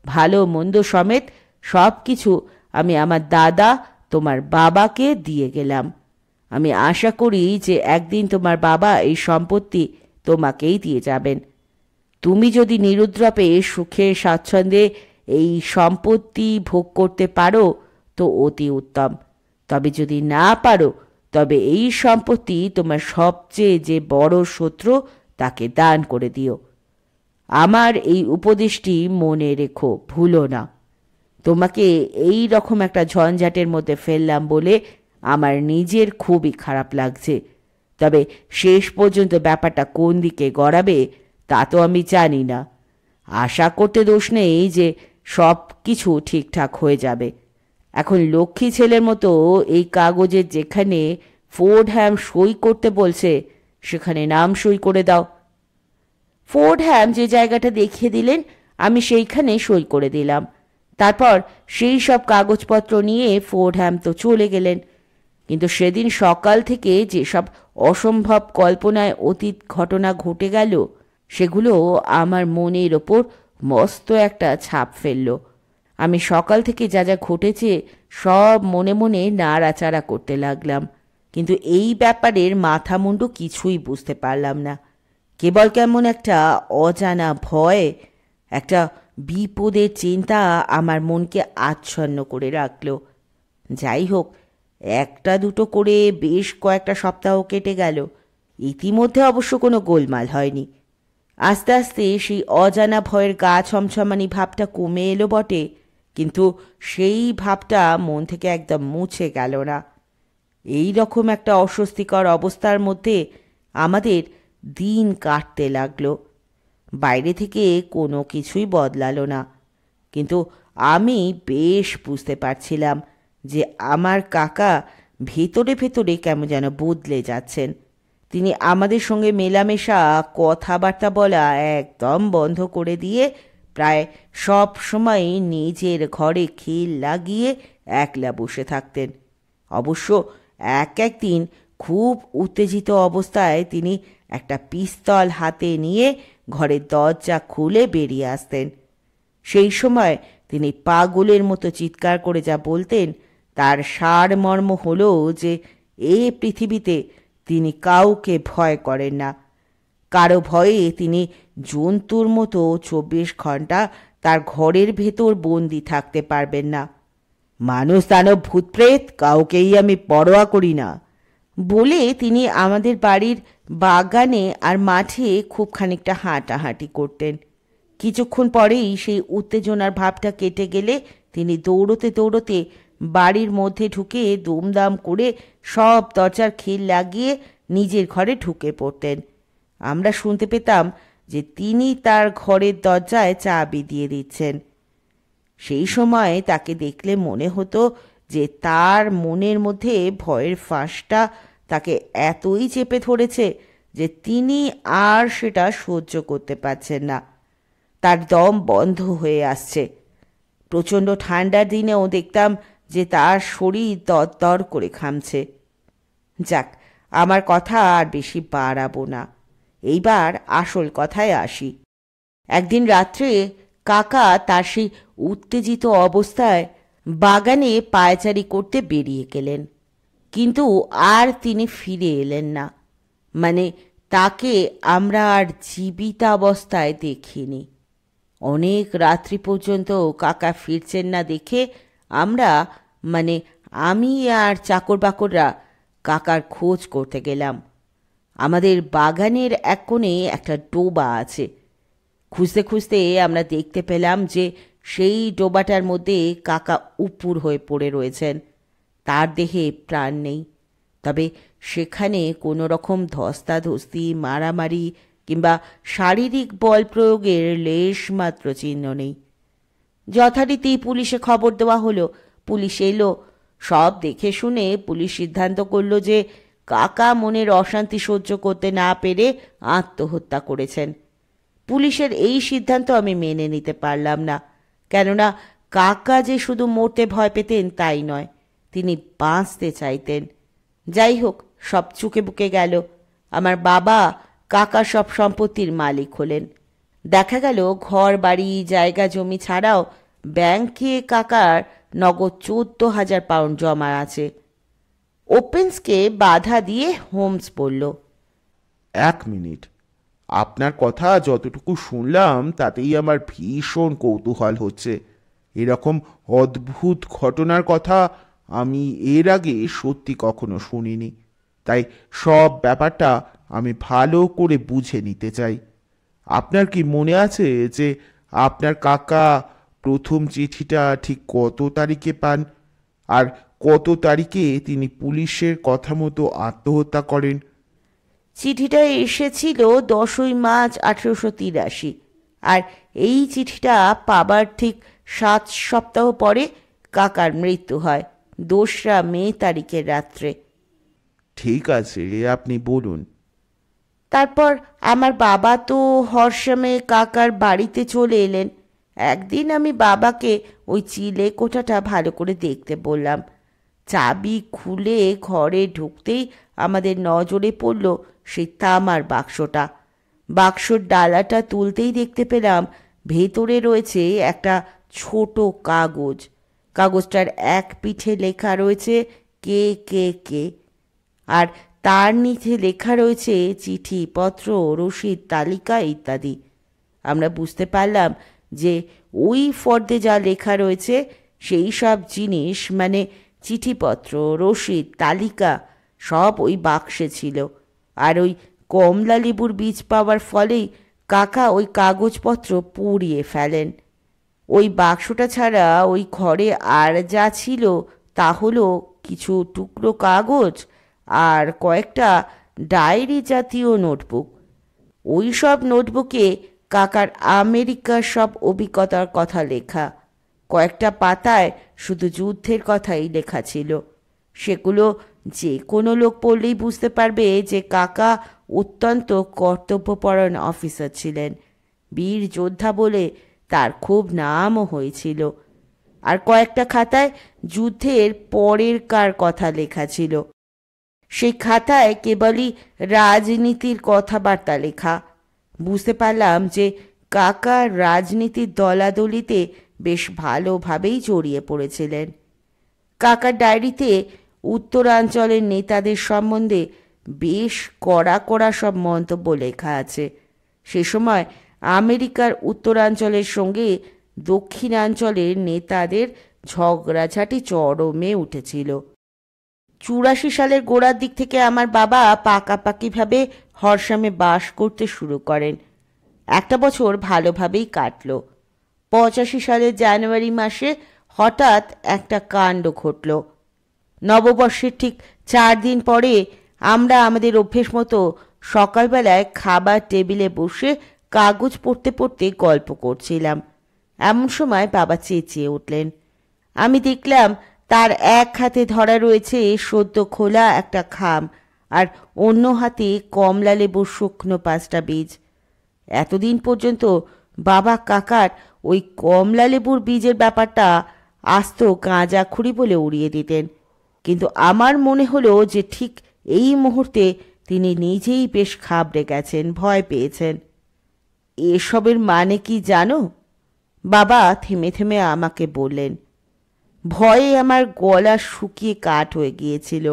ভালো মন্দ সমেত সব কিছু আমি আমার দাদা তোমার বাবাকে দিয়ে গেলাম। আমি আশা করি যে একদিন তোমার বাবা এই সম্পত্তি তোমাকেই দিয়ে যাবেন। তুমি যদি নিরুদ্রপে সুখে স্বাচ্ছন্দ্যে এই সম্পত্তি ভোগ করতে পারো তো অতি উত্তম, তবে যদি না পারো, তবে এই সম্পত্তি তোমার সবচেয়ে যে বড় শত্রু তাকে দান করে দিও। আমার এই উপদেশটি মনে রেখো, ভুলো না। তোমাকে এই রকম একটা ঝঞ্ঝাটের মধ্যে ফেললাম বলে আমার নিজের খুবই খারাপ লাগছে, তবে শেষ পর্যন্ত ব্যাপারটা কোন দিকে গড়াবে তা তো আমি জানি না। আশা করতে দোষ নেই যে সব কিছু ঠিকঠাক হয়ে যাবে। এখন লক্ষ্মী ছেলের মতো এই কাগজের যেখানে ফোর্ডহ্যাম সই করতে বলছে সেখানে নাম সই করে দাও। ফোর্ডহ্যাম যে জায়গাটা দেখিয়ে দিলেন আমি সেইখানে সই করে দিলাম। তারপর সেই সব কাগজপত্র নিয়ে ফোর্ডহ্যাম তো চলে গেলেন। কিন্তু সেদিন সকাল থেকে যেসব অসম্ভব কল্পনায় অতীত ঘটনা ঘটে গেল সেগুলো আমার মনের ওপর মস্ত একটা ছাপ ফেলল। আমি সকাল থেকে যা যা ঘটেছে সব মনে মনে নাড়াচাড়া করতে লাগলাম, কিন্তু এই ব্যাপারের মাথা মুন্ডু কিছুই বুঝতে পারলাম না। কেবল কেমন একটা অজানা ভয়, একটা বিপদের চিন্তা আমার মনকে আচ্ছন্ন করে রাখল। যাই হোক, একটা দুটো করে বেশ কয়েকটা সপ্তাহ কেটে গেল। ইতিমধ্যে অবশ্য কোনো গোলমাল হয়নি। আস্তে আস্তে সেই অজানা ভয়ের গা ছমছমানি ভাবটা কমে এলো বটে, কিন্তু সেই ভাবটা মন থেকে একদম মুছে গেল না। এই রকম একটা অস্বস্তিকর অবস্থার মধ্যে আমাদের দিন কাটতে লাগলো। বাইরে থেকে কোনো কিছুই বদলালো না, কিন্তু আমি বেশ বুঝতে পারছিলাম যে আমার কাকা ভেতরে ভেতরে কেমন যেন বদলে যাচ্ছেন। তিনি আমাদের সঙ্গে মেলামেশা, কথাবার্তা বলা একদম বন্ধ করে দিয়ে প্রায় সব সময় নিজের ঘরে খিল লাগিয়ে একলা বসে থাকতেন। অবশ্য একদিন খুব উত্তেজিত অবস্থায় তিনি একটা পিস্তল হাতে নিয়ে ঘরের দরজা খুলে বেরিয়ে আসতেন। সেই সময় তিনি পাগলের মতো চিৎকার করে যা বলতেন তার সারমর্ম হলো যে এই পৃথিবীতে তিনি কাউকে ভয় করেন না। কারো ভয়ে তিনি জন্তুর মতো 24 ঘন্টা তার ঘরের ভেতর বন্দি থাকতে পারবেন না। মানুষ, দানব, ভূতপ্রেত কাউকেই আমি পরোয়া করি না বলে তিনি আমাদের বাড়ির বাগানে আর মাঠে খুব খানিকটা হাঁটাহাঁটি করতেন। কিছুক্ষণ পরেই সেই উত্তেজনার ভাবটা কেটে গেলে তিনি দৌড়তে দৌড়তে বাড়ির মধ্যে ঢুকে দুমদাম করে সব দরজার খিল লাগিয়ে নিজের ঘরে ঢুকে পড়তেন। আমরা শুনতে পেতাম যে তিনি তার ঘরের দরজায় চাবি দিয়ে দিচ্ছেন। সেই সময় তাকে দেখলে মনে হতো যে তার মনের মধ্যে ভয়ের ফাঁসটা তাকে এতই চেপে ধরেছে যে তিনি আর সেটা সহ্য করতে পারছেন না। তার দম বন্ধ হয়ে আসছে। প্রচণ্ড ঠান্ডার দিনেও দেখতাম যে তার শরীর দরদর করে ঘামছে। যাক, আমার কথা আর বেশি বাড়াবো না, এইবার আসল কথায় আসি। একদিন রাত্রে কাকা তার সেই উত্তেজিত অবস্থায় বাগানে পায়চারি করতে বেরিয়ে গেলেন, কিন্তু আর তিনি ফিরে এলেন না। মানে তাকে আমরা আর জীবিতাবস্থায় দেখিনি। অনেক রাত্রি পর্যন্ত কাকা ফিরছেন না দেখে আমরা, মানে আমি আর চাকর বাকররা কাকার খোঁজ করতে গেলাম। আমাদের বাগানের এক কোণে একটা ডোবা আছে। খুঁজতে খুঁজতে আমরা দেখতে পেলাম যে সেই ডোবাটার মধ্যে কাকা উপুর হয়ে পড়ে রয়েছেন। তার দেহে প্রাণ নেই, তবে সেখানে কোনো রকম ধস্তাধস্তি, মারামারি কিংবা শারীরিক বল প্রয়োগের লেশমাত্র চিহ্ন নেই। যথারীতি পুলিশে খবর দেওয়া হলো। পুলিশ এলো। সব দেখে শুনে পুলিশ সিদ্ধান্ত করলো যে কাকা মনের অশান্তি সহ্য করতে না পেরে আত্মহত্যা করেছেন। পুলিশের এই সিদ্ধান্ত আমি মেনে নিতে পারলাম না, কেননা কাকা যে শুধু মরতে ভয় পেতেন তাই নয়, তিনি বাঁচতে চাইতেন। যাই হোক, সব চুকে বুকে গেল। আমার বাবা কাকা সব সম্পত্তির মালিক হলেন। দেখা গেল ঘর বাড়ি জায়গা জমি ছাড়াও ব্যাংকে কাকার নগদ 14,000 পাউন্ড জমা আছে। ওপেন্সকে বাধা দিয়ে হোমস বলল, 1 মিনিট, আপনার কথা যতটুকু শুনলাম তাতেই আমার ভীষণ কৌতূহল হচ্ছে। এরকম অদ্ভুত ঘটনার কথা আমি এর আগে সত্যি কখনো শুনিনি, তাই সব ব্যাপারটা আমি ভালো করে বুঝে নিতে চাই। আপনার কি মনে আছে যে আপনার কাকা প্রথম চিঠিটা ঠিক কত তারিখে পান, আর কত তারিখে তিনি পুলিশের কথা মতো আত্মহত্যা করেন? চিঠিটা এসেছিল 10ই মার্চ 1883, আর এই চিঠিটা পাবার ঠিক 7 সপ্তাহ পরে কাকার মৃত্যু হয় 2রা মে তারিখের রাত্রে। ঠিক আছে, আপনি বলুন। তারপর আমার বাবা তো হরসমে কাকার বাড়িতে চলে এলেন। একদিন আমি বাবাকে ওই চিলে কোঠাটা ভালো করে দেখতে বললাম। চাবি খুলে ঘরে ঢুকতেই আমাদের নজরে পড়ল সেই তামার বাক্সটা। বাক্সর ডালাটা তুলতেই দেখতে পেলাম ভেতরে রয়েছে একটা ছোট কাগজ। কাগজটার এক পিঠে লেখা রয়েছে কে কে কে, আর তার নিচে লেখা রয়েছে চিঠিপত্র, রসিদ, তালিকা ইত্যাদি। আমরা বুঝতে পারলাম যে ওই ফর্দে যা লেখা রয়েছে সেই সব জিনিস, মানে চিঠিপত্র, রসিদ, তালিকা, সব ওই বাক্সে ছিল। আর ওই কমলা লেবুর বীজ পাওয়ার ফলেই কাকা ওই কাগজপত্র পুড়িয়ে ফেলেন। ওই বাক্সটা ছাড়া ওই ঘরে আর যা ছিল তা হলো কিছু টুকরো কাগজ আর কয়েকটা ডায়েরি জাতীয় নোটবুক। ওই সব নোটবুকে কাকার আমেরিকার সব অভিজ্ঞতার কথা লেখা। কয়েকটা পাতায় শুধু যুদ্ধের কথাই লেখা ছিল। সেগুলো যে কোনো লোক পড়লেই বুঝতে পারবে যে কাকা অত্যন্ত কর্তব্যপরায়ণ অফিসার ছিলেন। বীর যোদ্ধা বলে তার খুব নামও হয়েছিল। আর কয়েকটা খাতায় যুদ্ধের পরের কার কথা লেখা ছিল। সেই খাতায় কেবলই রাজনীতির কথাবার্তা লেখা। বুঝতে পারলাম যে কাকা রাজনীতির দলাদলিতে বেশ ভালোভাবেই জড়িয়ে পড়েছিলেন। কাকার ডায়েরিতে উত্তরাঞ্চলের নেতাদের সম্বন্ধে বেশ কড়া কড়া সব মন্তব্য লেখা আছে। সে সময় আমেরিকার উত্তরাঞ্চলের সঙ্গে দক্ষিণাঞ্চলের নেতাদের ঝগড়াঝাটি চরমে উঠেছিল। 84 সালের গোড়ার দিক থেকে আমার বাবা পাকাপাকিভাবে হরসামে বাস করতে শুরু করেন। একটা বছর ভালোভাবেই কাটল। 85 সালের জানুয়ারি মাসে হঠাৎ একটা কাণ্ড ঘটল। নববর্ষের ঠিক 4 দিন পরে আমরা আমাদের অভ্যেস মতো সকালবেলায় খাবার টেবিলে বসে কাগজ পড়তে পড়তে গল্প করছিলাম। এমন সময় বাবা চেঁচিয়ে উঠলেন। আমি দেখলাম তার এক হাতে ধরা রয়েছে সদ্য খোলা একটা খাম, আর অন্য হাতে কমলা লেবুর শুকনো 5টা বীজ। এতদিন পর্যন্ত বাবা কাকার ওই কমলা লেবুর বীজের ব্যাপারটা আস্ত গাঁজাখুরি বলে উড়িয়ে দিতেন, কিন্তু আমার মনে হলো যে ঠিক এই মুহূর্তে তিনি নিজেই বেশ ঘাবড়ে গেছেন, ভয় পেয়েছেন। এসবের মানে কি জানো? বাবা থেমে থেমে আমাকে বললেন। ভয়ে আমার গলা শুকিয়ে কাঠ হয়ে গিয়েছিল।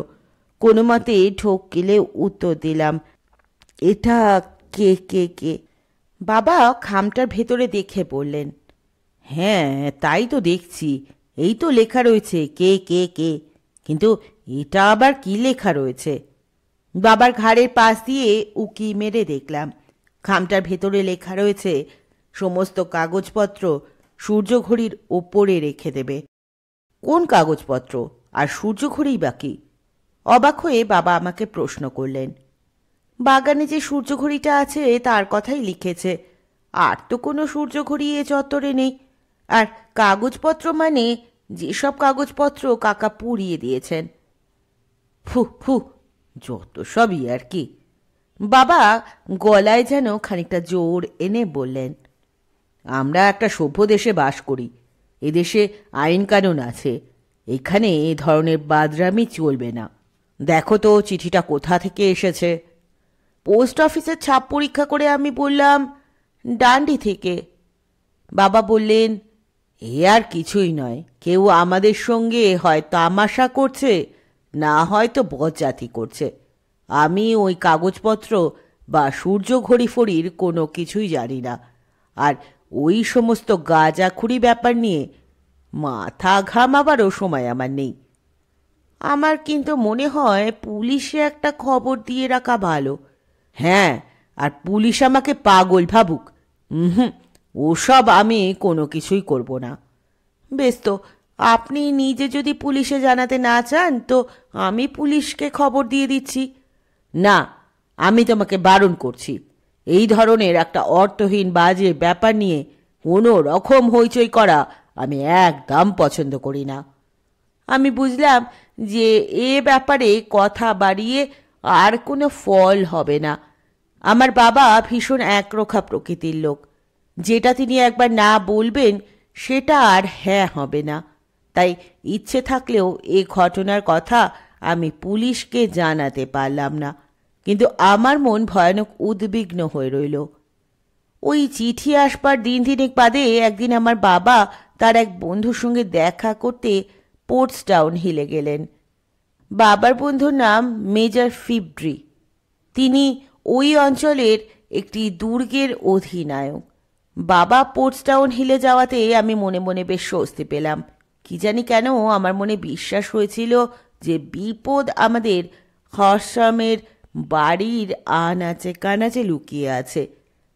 কোনো মতে ঢোক গিলে উত্তর দিলাম, এটা কে কে কে। বাবা খামটার ভেতরে দেখে বললেন, হ্যাঁ তাই তো দেখছি, এই তো লেখা রয়েছে কে কে কে, কিন্তু এটা আবার কি লেখা রয়েছে? বাবার ঘাড়ের পাশ দিয়ে উকি মেরে দেখলাম খামটার ভেতরে লেখা রয়েছে সমস্ত কাগজপত্র সূর্যঘড়ির ওপরে রেখে দেবে। কোন কাগজপত্র আর সূর্যঘড়ি বাকি? অবাক হয়ে বাবা আমাকে প্রশ্ন করলেন। বাগানে যে সূর্যঘড়িটা আছে তার কথাই লিখেছে, আর তো কোনো সূর্যঘড়ি এ চত্বরে নেই। আর কাগজপত্র মানে যেসব কাগজপত্র কাকা পুড়িয়ে দিয়েছেন। ফু ফু, যত সবই আর কি। বাবা গলায় যেন খানিকটা জোর এনে বললেন, আমরা একটা সভ্য দেশে বাস করি, এদেশে আইন কানুন আছে, এখানে এ ধরনের বাদরামি চলবে না। দেখো তো চিঠিটা কোথা থেকে এসেছে। পোস্ট অফিসের ছাপ পরীক্ষা করে আমি বললাম, ডান্ডি থেকে। বাবা বললেন, এ আর কিছুই নয়, কেউ আমাদের সঙ্গে হয় তামাশা করছে, না হয়তো বজ্জাতি করছে। আমি ওই কাগজপত্র বা সূর্য ঘড়ি ফড়ির কোনো কিছুই জানি না, আর ওই সমস্ত গাঁজাখুরি ব্যাপার নিয়ে মাথা ঘামাবারও সময় আমার নেই। আমার কিন্তু মনে হয় পুলিশে একটা খবর দিয়ে রাখা ভালো। হ্যাঁ, আর পুলিশ আমাকে পাগল ভাবুক, হুম, ওসব আমি কোনো কিছুই করব না। বেশ তো, আপনি নিজে যদি পুলিশে জানাতে না চান তো আমি পুলিশকে খবর দিয়ে দিচ্ছি। না, আমি তোমাকে বারণ করছি। এই ধরনের একটা অর্থহীন বাজে ব্যাপার নিয়ে কোনো রকম হইচই করা আমি একদম পছন্দ করি না। আমি বুঝলাম যে এ ব্যাপারে কথা বাড়িয়ে আর কোনো ফল হবে না। আমার বাবা ভীষণ একরোখা প্রকৃতির লোক। যেটা তিনি একবার না বলবেন সেটা আর হ্যাঁ হবে না। তাই ইচ্ছে থাকলেও এ ঘটনার কথা আমি পুলিশকে জানাতে পারলাম না। কিন্তু আমার মন ভয়ানক উদ্বিগ্ন হয়ে রইল। ওই চিঠি আসবার দিন তিনেক বাদে একদিন আমার বাবা তার এক বন্ধুর সঙ্গে দেখা করতে পোর্টসটাউন হিলে গেলেন। বাবার বন্ধুর নাম মেজর ফিবড্রি। তিনি ওই অঞ্চলের একটি দুর্গের অধিনায়ক। বাবা পোর্টসটাউন হিলে যাওয়াতে আমি মনে মনে বেশ স্বস্তি পেলাম। কি জানি কেন আমার মনে বিশ্বাস হয়েছিল যে বিপদ আমাদের হরসামের বাড়ির আনাচে কানাচে লুকিয়ে আছে।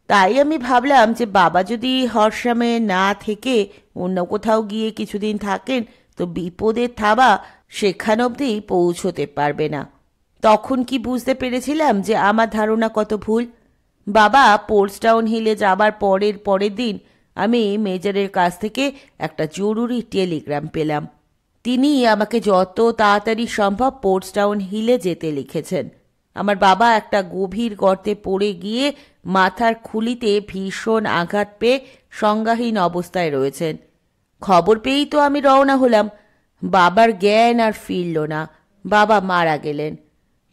তাই আমি ভাবলাম যে বাবা যদি হরসামে না থেকে অন্য কোথাও গিয়ে কিছুদিন থাকেন তো বিপদের থাবা সেখান অবধি পৌঁছতে পারবে না। তখন কি বুঝতে পেরেছিলাম যে আমার ধারণা কত ভুল। বাবা পোর্টসটাউন হিলে যাবার পরের দিন আমি মেজরের কাছ থেকে একটা জরুরি টেলিগ্রাম পেলাম। তিনি আমাকে যত তাড়াতাড়ি সম্ভব পোর্টসটাউন হিলে যেতে লিখেছেন। আমার বাবা একটা গভীর গর্তে পড়ে গিয়ে মাথার খুলিতে ভীষণ আঘাত পেয়ে সংজ্ঞাহীন অবস্থায় রয়েছেন। খবর পেয়েই তো আমি রওনা হলাম। বাবার জ্ঞান আর ফিরল না, বাবা মারা গেলেন।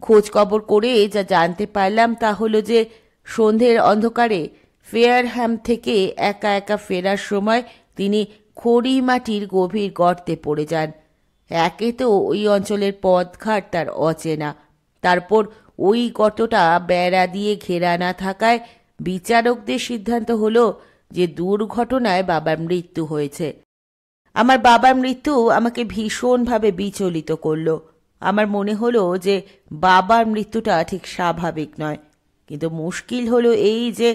খোঁজ খবর করে যা জানতে পারলাম তা হলো যে সন্ধ্যের অন্ধকারে ফেয়ারহ্যাম থেকে একা একা ফেরার সময় তিনি খড়ি মাটির গভীর গর্তে পড়ে যান। একে তো ওই অঞ্চলের পথঘাট তার অচেনা, তারপর ওই গর্তটা বেড়া দিয়ে ঘেরা না থাকায় বিচারকদের সিদ্ধান্ত হলো যে দুর্ঘটনায় বাবার মৃত্যু হয়েছে। আমার বাবার মৃত্যু আমাকে ভীষণভাবে বিচলিত করলো। আমার মনে হলো যে বাবার মৃত্যুটা ঠিক স্বাভাবিক নয়। কিন্তু মুশকিল হলো এই যে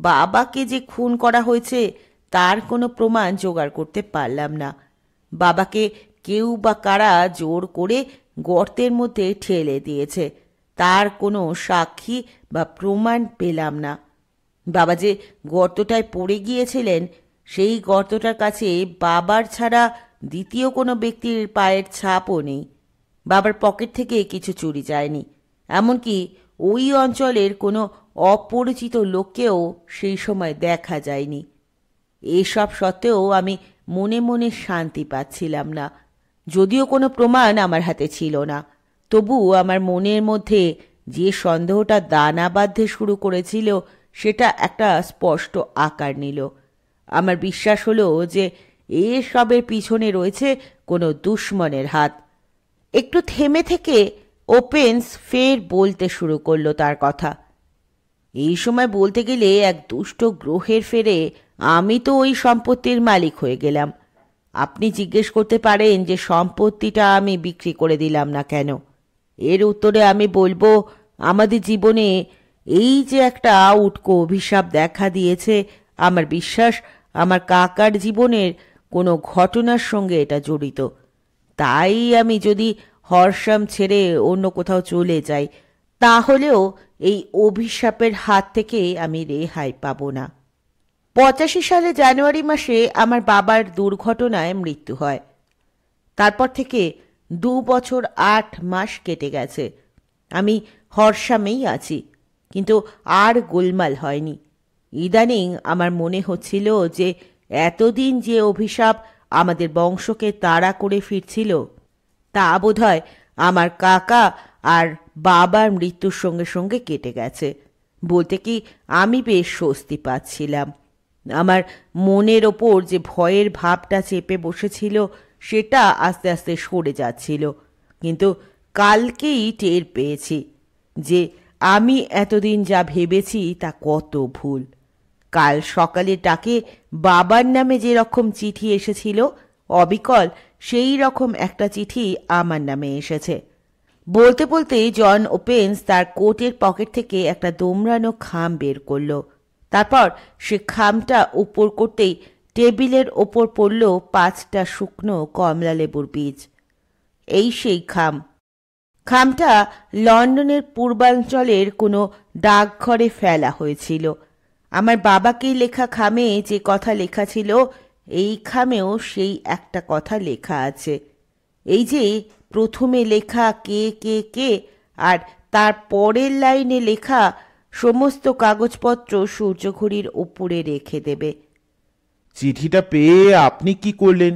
বাবাকে যে খুন করা হয়েছে তার কোনো প্রমাণ জোগাড় করতে পারলাম না। বাবাকে কেউ বা কারা জোর করে গর্তের মধ্যে ঠেলে দিয়েছে, তার কোনো সাক্ষী বা প্রমাণ পেলাম না। বাবা যে গর্তটায় পড়ে গিয়েছিলেন সেই গর্তটার কাছে বাবার ছাড়া দ্বিতীয় কোনো ব্যক্তির পায়ের ছাপও নেই। বাবার পকেট থেকে কিছু চুরি যায়নি, এমনকি ওই অঞ্চলের কোনো অপরিচিত লোককেও সেই সময় দেখা যায়নি। এসব সত্ত্বেও আমি মনে মনে শান্তি পাচ্ছিলাম না। যদিও কোনো প্রমাণ আমার হাতে ছিল না, তবু আমার মনের মধ্যে যে সন্দেহটা দানা বাঁধতে শুরু করেছিল সেটা একটা স্পষ্ট আকার নিল। আমার বিশ্বাস হলো যে এসবের পিছনে রয়েছে কোনো দুশ্মনের হাত। একটু থেমে থেকে ওপেন্স ফের বলতে শুরু করলো তার কথা। এই সময় বলতে গেলে এক দুষ্ট গ্রহের ফেরে আমি তো ওই সম্পত্তির মালিক হয়ে গেলাম। আপনি জিজ্ঞেস করতে পারেন যে সম্পত্তিটা আমি বিক্রি করে দিলাম না কেন। এর উত্তরে আমি বলবো, আমাদের জীবনে এই যে একটা উটকো অভিশাপ দেখা দিয়েছে, আমার বিশ্বাস আমার কাকার জীবনের কোনো ঘটনার সঙ্গে এটা জড়িত। তাই আমি যদি হরসাম ছেড়ে অন্য কোথাও চলে যাই তাহলেও এই অভিশাপের হাত থেকে আমি রেহাই পাব না। 85 সালে জানুয়ারি মাসে আমার বাবার দুর্ঘটনায় মৃত্যু হয়। তারপর থেকে 2 বছর 8 মাস কেটে গেছে। আমি হরসামেই আছি, কিন্তু আর গোলমাল হয়নি। ইদানিং আমার মনে হচ্ছিল যে এতদিন যে অভিশাপ আমাদের বংশকে তাড়া করে ফিরছিল তা বোধহয় আমার কাকা আর বাবার মৃত্যুর সঙ্গে সঙ্গে কেটে গেছে। বলতে কি আমি বেশ স্বস্তি পাচ্ছিলাম। আমার মনের ওপর যে ভয়ের ভাবটা চেপে বসেছিল সেটা আস্তে আস্তে সরে যাচ্ছিল। কিন্তু কালকেই টের পেয়েছি যে আমি এতদিন যা ভেবেছি তা কত ভুল। কাল সকালে ডাকে বাবার নামে যে রকম চিঠি এসেছিল অবিকল সেই রকম একটা চিঠি আমার নামে এসেছে। বলতে বলতে জন ওপেন্স তার কোটের পকেট থেকে একটা দোমড়ানো খাম বের করলো। তারপর সে খামটা উপর করতেই টেবিলের ওপর পড়ল 5টা শুকনো কমলা লেবুর বীজ। এই সেই খাম। খামটা লন্ডনের পূর্বাঞ্চলের কোনো ডাকঘরে ফেলা হয়েছিল। আমার বাবাকে লেখা খামে যে কথা লেখা ছিল, এই খামেও সেই একটা কথা লেখা আছে। এই যে প্রথমে লেখা কে কে কে, আর তার পরের লাইনে লেখা সমস্ত কাগজপত্র সূর্যঘড়ির ওপরে রেখে দেবে। চিঠিটা পেয়ে আপনি কি করলেন?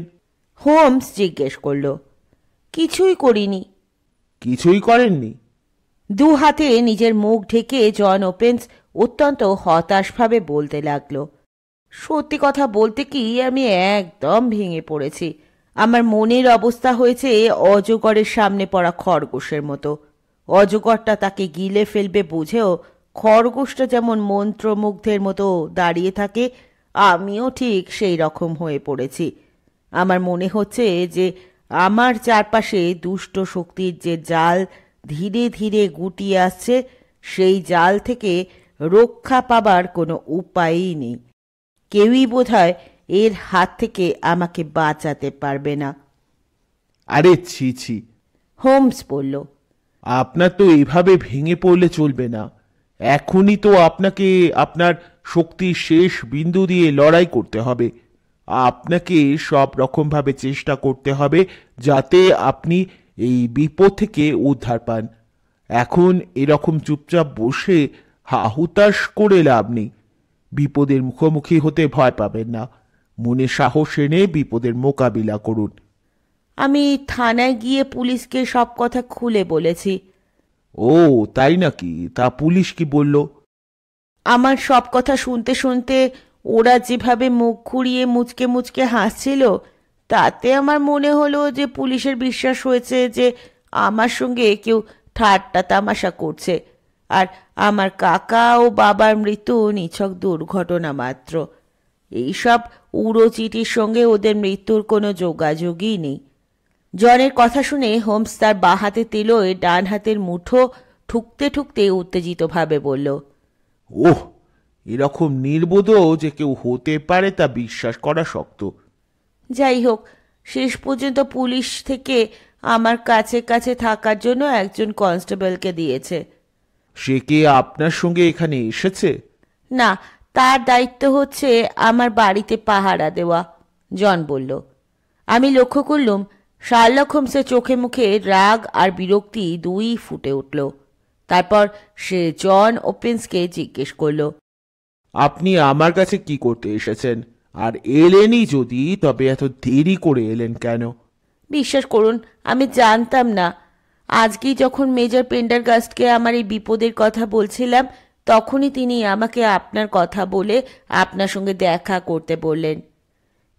হোমস জিজ্ঞেস করল। কিছুই করিনি। কিছুই করেননি? দু হাতে নিজের মুখ ঢেকে জন ওপেন্স অত্যন্ত হতাশভাবে বলতে লাগলো, সত্যি কথা বলতে কি, আমি একদম ভেঙে পড়েছি। আমার মনের অবস্থা হয়েছে অজগরের সামনে পড়া খরগোশের মতো। অজগরটা তাকে গিলে ফেলবে বুঝেও খরগোশটা যেমন মন্ত্রমুগ্ধের মতো দাঁড়িয়ে থাকে, আমিও ঠিক সেই রকম হয়ে পড়েছি। আমার মনে হচ্ছে যে আমার চারপাশে দুষ্ট শক্তির যে জাল ধীরে ধীরে গুটিয়ে আসছে, সেই জাল থেকে রক্ষা পাবার কোনো উপায়ই নেই। কেউই বোধহয় এর হাত থেকে আমাকে বাঁচাতে পারবে না। আরে ছি ছি, হোমস বলল। আপনার তো এইভাবে ভেঙে পড়লে চলবে না। এখনই তো আপনাকে আপনার শক্তির শেষ বিন্দু দিয়ে লড়াই করতে হবে। আপনাকে সব রকমভাবে চেষ্টা করতে হবে যাতে আপনি এই বিপদ থেকে উদ্ধার পান। এখন এরকম চুপচাপ বসে হাহুতাশ করে লাভ নেই। বিপদের মুখোমুখি হতে ভয় পাবেন না। মনে সাহস এনে বিপদের মোকাবিলা করুন। আমি থানায় গিয়ে পুলিশকে সব কথা খুলে বলেছি। ও তাই নাকি? তা পুলিশ কি বলল? আমার সব কথা শুনতে শুনতে ওরা যেভাবে মুখ ঘুরিয়ে মুচকে মুচকে হাসছিল, তাতে আমার মনে হলো যে পুলিশের বিশ্বাস হয়েছে যে আমার সঙ্গে কেউ ঠাট্টা তামাশা করছে, আর আমার কাকা ও বাবার মৃত্যু নিছক দুর্ঘটনা মাত্র। এইসব উড়ো চিঠির সঙ্গে ওদের মৃত্যুর কোনো যোগাযোগই নেই। জনের কথা শুনে হোমস তার বাঁ হাতে তেলোয় ডান হাতের মুঠো ঠুকতে ঠুকতে উত্তেজিতভাবে বলল, ওহ, এরকম নির্বোধও যে কেউ হতে পারে তা বিশ্বাস করা শক্ত। যাই হোক, শেষ পর্যন্ত পুলিশ থেকে আমার কাছে কাছে থাকার জন্য একজন কনস্টেবলকে দিয়েছে। সে কি আপনার সঙ্গে এখানে এসেছে? না, তার দায়িত্ব হচ্ছে আমার বাড়িতে পাহারা দেওয়া, জন বলল। আমি লক্ষ্য করলুম শার্লক হোমসের চোখে মুখে রাগ আর বিরক্তি দুই ফুটে উঠল। তারপর সে জন ওপেন্সকে জিজ্ঞেস করল, আপনি আমার কাছে কি করতে এসেছেন? আর এলেনই যদি, তবে এত দেরি করে এলেন কেন? বিশ্বাস করুন, আমি জানতাম না। আজকেই যখন মেজর পেন্ডারগাস্টকে আমার এই বিপদের কথা বলছিলাম, তখনই তিনি আমাকে আপনার কথা বলে আপনার সঙ্গে দেখা করতে বললেন।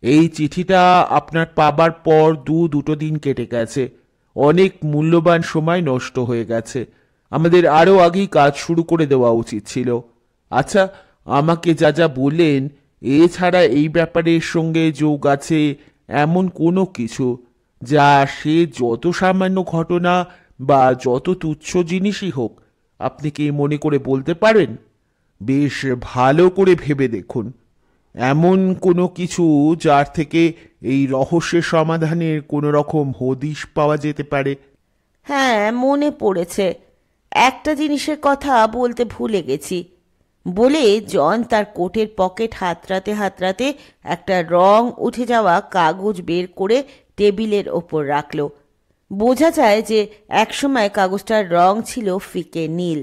এই চিঠিটা আপনার পাবার পর দুটো দিন কেটে গেছে। অনেক মূল্যবান সময় নষ্ট হয়ে গেছে। আমাদের আরও আগেই কাজ শুরু করে দেওয়া উচিত ছিল। আচ্ছা, আমাকে যা যা বললেন, এছাড়া এই ব্যাপারের সঙ্গে যোগ আছে এমন কোনো কিছু যা সে যত সামান্য ঘটনা বা যত তুচ্ছ জিনিসই হোক, আপনি কি মনে করে বলতে পারেন? বেশ ভালো করে ভেবে দেখুন। এমন কোনো কিছু যার থেকে এই রহস্যের সমাধানের কোনো রকম হদিশ পাওয়া যেতে পারে? হ্যাঁ, মনে পড়েছে। একটা জিনিসের কথা বলতে ভুলে গেছি, বলে জন তার কোটের পকেট হাতড়াতে হাতড়াতে একটা রং উঠে যাওয়া কাগজ বের করে টেবিলের ওপর রাখল। বোঝা যায় যে একসময় কাগজটার রং ছিল ফিকে নীল।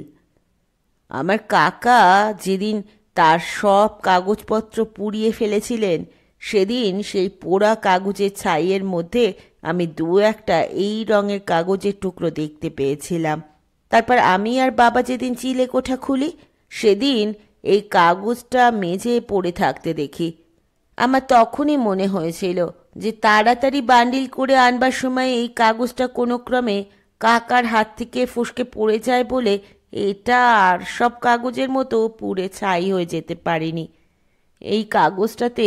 আমার কাকা যেদিন তার সব কাগজপত্র পুড়িয়ে ফেলেছিলেন, সেদিন সেই পোড়া কাগজের ছাইয়ের মধ্যে আমি দু একটা এই রঙের কাগজের টুকরো দেখতে পেয়েছিলাম। তারপর আমি আর বাবা যেদিন চিলেকোঠা খুলি, সেদিন এই কাগজটা মেঝে পড়ে থাকতে দেখি। আমার তখনই মনে হয়েছিল যে তাড়াতাড়ি বান্ডিল করে আনবার সময় এই কাগজটা কোনো ক্রমে কাকার হাত থেকে ফসকে পড়ে যায় বলে এটা আর সব কাগজের মতো পুড়ে ছাই হয়ে যেতে পারেনি। এই কাগজটাতে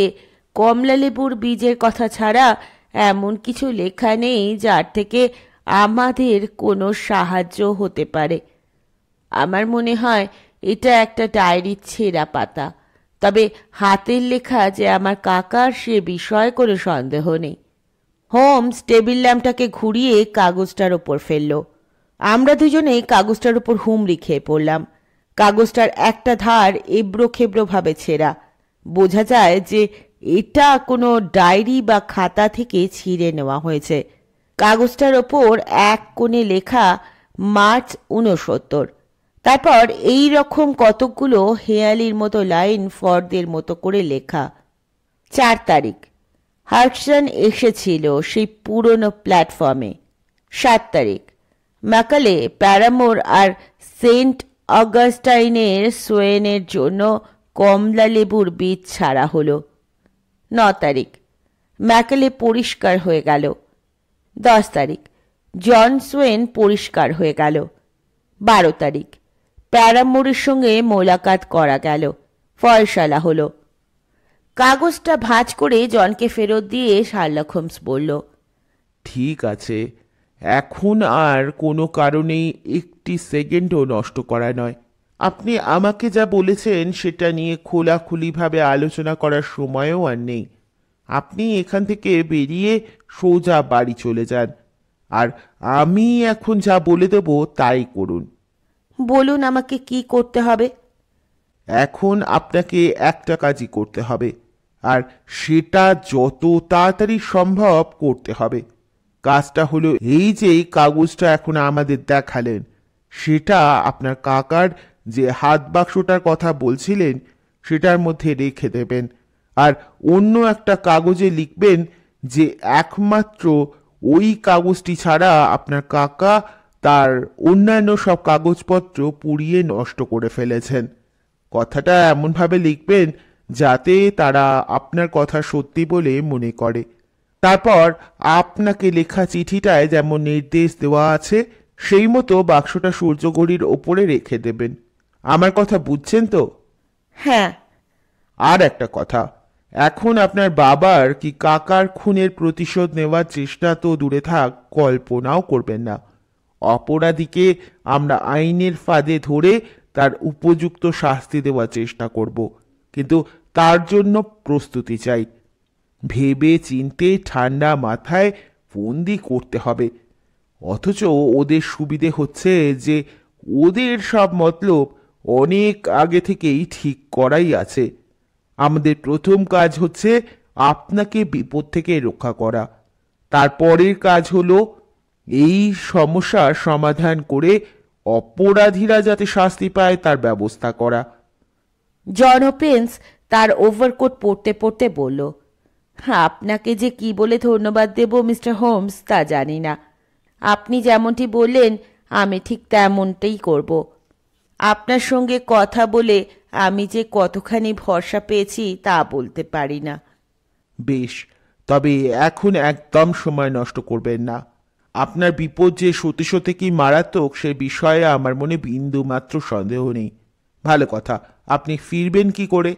কমলা লেবুর বীজের কথা ছাড়া এমন কিছু লেখা নেই যার থেকে আমাদের কোনো সাহায্য হতে পারে। আমার মনে হয় এটা একটা ডায়েরির ছেঁড়া পাতা, তবে হাতের লেখা যে আমার কাকার সে বিষয়ে কোনো সন্দেহ নেই। হোমস টেবিল ল্যাম্পটাকে ঘুরিয়ে কাগজটার ওপর ফেলল। আমরা দুজনেই কাগজটার ওপর হুমড়ি খেয়ে পড়লাম। কাগজটার একটা ধার এবড়ো খেবড়োভাবে ছেঁড়া। বোঝা যায় যে এটা কোনো ডায়েরি বা খাতা থেকে ছিঁড়ে নেওয়া হয়েছে। কাগজটার ওপর এক কোণে লেখা মার্চ 69। তারপর এই রকম কতকগুলো হেয়ালির মতো লাইন ফর্দের মতো করে লেখা। 4 তারিখ হাডসন এসেছিল সেই পুরনো প্ল্যাটফর্মে। 7 তারিখ ম্যাকালে প্যারামোর আর সেন্ট অগাস্টাইনের সোয়েনের জন্য কমলা লেবুর বীজ ছাড়া হলো। 9 তারিখ ম্যাকালে পরিষ্কার হয়ে গেল। 10 তারিখ জন সোয়েন পরিষ্কার হয়ে গেল। 12 তারিখ প্যারামোরের সঙ্গে মোলাকাত করা গেল, ফয়সালা হলো। কাগজটা ভাঁজ করে জনকে ফেরত দিয়ে শার্লক হোমস বলল, ঠিক আছে, এখন আর কোনো কারণেই একটি সেকেন্ডও নষ্ট করা নয়। আপনি আমাকে যা বলেছেন সেটা নিয়ে খোলাখুলিভাবে আলোচনা করার সময়ও আর নেই। আপনি এখান থেকে বেরিয়ে সোজা বাড়ি চলে যান, আর আমি এখন যা বলে দেব তাই করুন। বলুন আমাকে কি করতে হবে? এখন আপনাকে একটা কাজই করতে হবে, আর সেটা যত তাড়াতাড়ি সম্ভব করতে হবে। কাজটা হলো এই যে কাগজটা এখন আমাদের দেখালেন, সেটা আপনার কাকার যে হাত বাক্সটার কথা বলছিলেন সেটার মধ্যে রেখে দেবেন, আর অন্য একটা কাগজে লিখবেন যে একমাত্র ওই কাগজটি ছাড়া আপনার কাকা তার অন্যান্য সব কাগজপত্র পুড়িয়ে নষ্ট করে ফেলেছেন। কথাটা এমনভাবে লিখবেন যাতে তারা আপনার কথা সত্যি বলে মনে করে। তারপর আপনাকে লেখা চিঠিটায় যেমন নির্দেশ দেওয়া আছে সেই মতো বাক্সটা সূর্যঘড়ির ওপরে রেখে দেবেন। আমার কথা বুঝছেন তো? হ্যাঁ। আর একটা কথা, এখন আপনার বাবার কি কাকার খুনের প্রতিশোধ নেওয়ার চেষ্টা তো দূরে থাক, কল্পনাও করবেন না। অপরাধীকে আমরা আইনের ফাঁদে ধরে তার উপযুক্ত শাস্তি দেওয়ার চেষ্টা করব, কিন্তু তার জন্য প্রস্তুতি চাই। ভেবে চিনতে ঠান্ডা মাথায় বন্দি করতে হবে। অথচ ওদের সুবিধে হচ্ছে যে ওদের সব মতলব অনেক আগে থেকেই ঠিক করাই আছে। আমাদের প্রথম কাজ হচ্ছে আপনাকে বিপদ থেকে রক্ষা করা। তারপরের কাজ হলো এই সমস্যার সমাধান করে অপরাধীরা যাতে শাস্তি পায় তার ব্যবস্থা করা। জন ওপেন্স তার ওভারকোট পরতে পরতে বলল, আপনাকে যে কি বলে ধন্যবাদ দেব মিস্টার হোমস তা জানি না। আপনি যেমনটি বললেন আমি ঠিক তেমনটাই করব। আপনার সঙ্গে কথা বলে আমি যে কতখানি ভরসা পেয়েছি তা বলতে পারি না। বেশ, তবে এখন একদম সময় নষ্ট করবেন না। আপনার বিপদ যে সত্যি সত্যি কি মারাত্মক সে বিষয়ে আমার মনে বিন্দু মাত্র সন্দেহ নেই। ভালো কথা, আপনি ফিরবেন কি করে?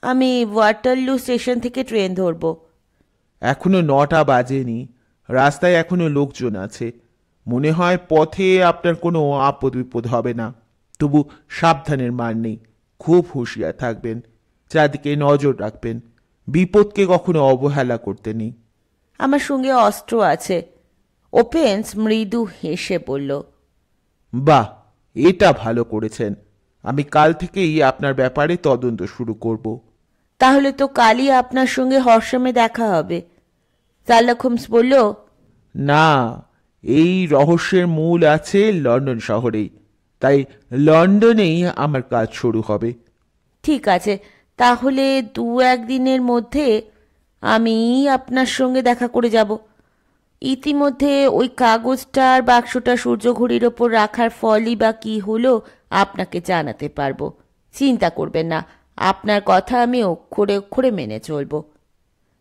আমি ওয়াটারলু স্টেশন থেকে ট্রেন ধরব। এখনো 9টা বাজেনি, রাস্তায় এখনো লোকজন আছে। মনে হয় পথে আপনার কোনো আপদ বিপদ হবে না। তবু সাবধানের মান নেই, খুব হুঁশিয়ার থাকবেন, চারদিকে নজর রাখবেন, বিপদকে কখনো অবহেলা করতে নেই। আমার সঙ্গে অস্ত্র আছে। ওপেন্স মৃদু হেসে বলল, বাহ, এটা ভালো করেছেন। আমি কাল থেকেই আপনার ব্যাপারে তদন্ত শুরু করব। তাহলে তো কালই আপনার সঙ্গে হরসামে দেখা হবে। শার্লক হোমস বলল, না, এই রহস্যের মূল আছে লন্ডন শহরেই, তাই লন্ডনেই আমার কাজ শুরু হবে। ঠিক আছে, তাহলে 2-1 দিনের মধ্যে আমি আপনার সঙ্গে দেখা করে যাব। ইতিমধ্যে ওই কাগজটার বাক্সটা সূর্যঘড়ির ওপর রাখার ফলই বা কি হলো আপনাকে জানাতে পারবো। চিন্তা করবেন না, আপনার কথা আমি অক্ষরে অক্ষরে মেনে চলব।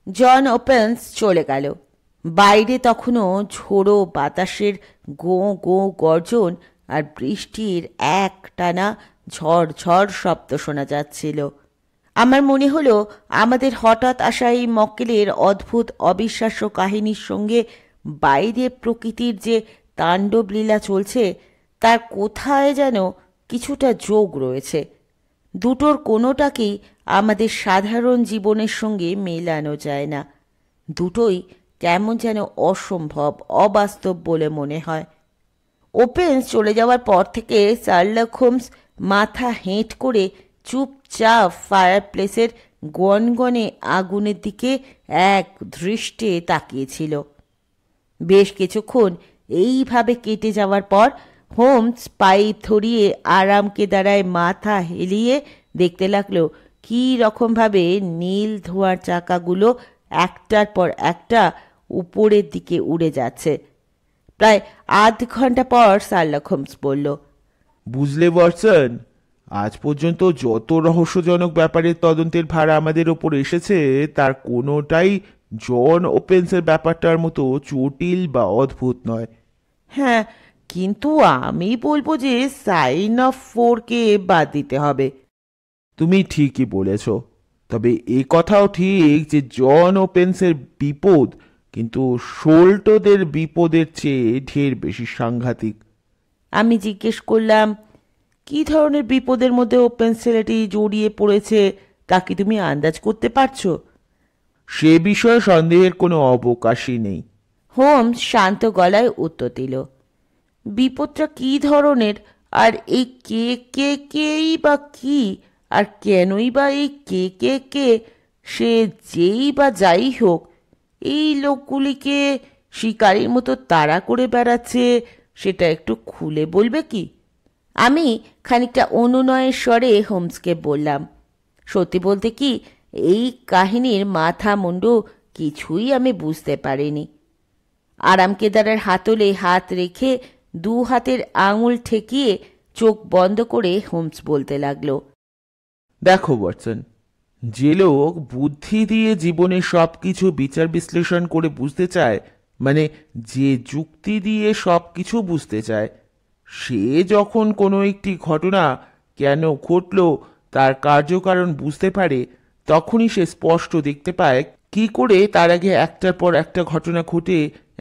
জন ওপেন্স চলে গেল। বাইরে তখনও ঝোড়ো বাতাসের গো গো গর্জন আর বৃষ্টির একটানা ঝড় ঝড় শব্দ শোনা যাচ্ছিল। আমার মনে হলো আমাদের হঠাৎ আসা এই মক্কেলের অদ্ভুত অবিশ্বাস্য কাহিনীর সঙ্গে বাইরে প্রকৃতির যে তাণ্ডব লীলা চলছে তার কোথায় যেন কিছুটা যোগ রয়েছে। দুটোর কোনোটাকেই আমাদের সাধারণ জীবনের সঙ্গে মেলানো যায় না। দুটোই কেমন যেন অসম্ভব, অবাস্তব বলে মনে হয়। ওপেন্স চলে যাওয়ার পর থেকে শার্লক হোমস মাথা হেঁট করে চুপচাপ ফায়ারপ্লেসের গনগনে আগুনের দিকে এক দৃষ্টে তাকিয়েছিল। বেশ কিছুক্ষণ এইভাবে কেটে যাওয়ার পর হোমস পাইপ ধরিয়ে আরাম কেদারায় মাথা হেলিয়ে দেখতে লাগলো কী রকমভাবে নীল ধোঁয়ার চাকাগুলো একটার পর একটা উপরের দিকে উড়ে যাচ্ছে। প্রায় আধ ঘন্টা পর শার্লক হোমস বলল, বুঝলে ওয়াটসন, আজ পর্যন্ত যত রহস্যজনক ব্যাপারের তদন্তের ভার আমাদের ওপর এসেছে তার কোনোটাই জন ওপেন্সের ব্যাপারটার মতো জটিল বা অদ্ভুত নয়। হ্যাঁ, কিন্তু আমি বলবো যে সাইন অফ 4কে বাদ দিতে হবে। তুমি ঠিকই বলেছ, তবে এ কথাও ঠিক যে জন ওপেন্সের বিপদ কিন্তু শোল্টোদের বিপদের চেয়ে ঢের বেশি সাংঘাতিক। আমি জিজ্ঞেস করলাম, কি ধরনের বিপদের মধ্যে ওপেন ছেলেটি জড়িয়ে পড়েছে তা কি তুমি আন্দাজ করতে পারছো? সে বিষয়ে সন্দেহের কোনো অবকাশই নেই। হোমস শান্ত গলায় উত্তর দিল, বিপদটা কি ধরনের, আর এই কেই বা কি, আর কেনই বা এই কে সে যেই বা যাই হোক এই লোকগুলিকে শিকারীর মতো তাড়া করে বেড়াচ্ছে সেটা একটু খুলে বলবে কি? আমি খানিকটা অনুনয়ের স্বরে হোমসকে বললাম, সত্যি বলতে কি এই কাহিনীর মাথা মুন্ডু কিছুই আমি বুঝতে পারিনি। আরাম কেদারের হাতলে হাত রেখে দু হাতের আঙুল ঠেকিয়ে চোখ বন্ধ করে হোমস বলতে লাগলো, দেখো ওয়াটসন, যে লোক বুদ্ধি দিয়ে জীবনের সব কিছু বিচার বিশ্লেষণ করে বুঝতে চায়, মানে যে যুক্তি দিয়ে সব কিছু বুঝতে চায়, সে যখন কোনো একটি ঘটনা কেন ঘটল তার কার্যকারণ বুঝতে পারে, তখনই সে স্পষ্ট দেখতে পায় কি করে তার আগে একটার পর একটা ঘটনা ঘটে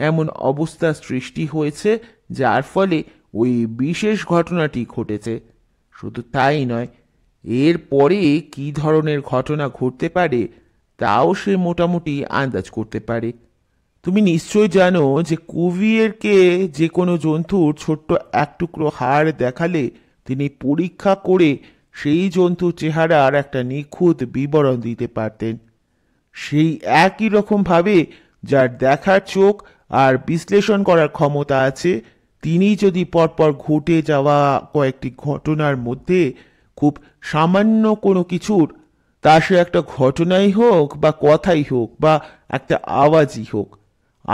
এমন অবস্থা সৃষ্টি হয়েছে যার ফলে ওই বিশেষ ঘটনাটি ঘটেছে। শুধু তাই নয়, এর পরে কি ধরনের ঘটনা ঘটতে পারে তাও সে মোটামুটি আন্দাজ করতে পারে। তুমি নিশ্চয় জানো যে কুভিয়েরকে যে কোনো জন্তুর ছোট্ট এক টুকরো হাড় দেখালে তিনি পরীক্ষা করে সেই জন্তুর চেহারার একটা নিখুঁত বিবরণ দিতে পারতেন। সেই একই রকমভাবে যার দেখার চোখ আর বিশ্লেষণ করার ক্ষমতা আছে, তিনি যদি পরপর ঘটে যাওয়া কয়েকটি ঘটনার মধ্যে খুব সামান্য কোনো কিছুর, তা সে একটা ঘটনাই হোক বা কথাই হোক বা একটা আওয়াজই হোক,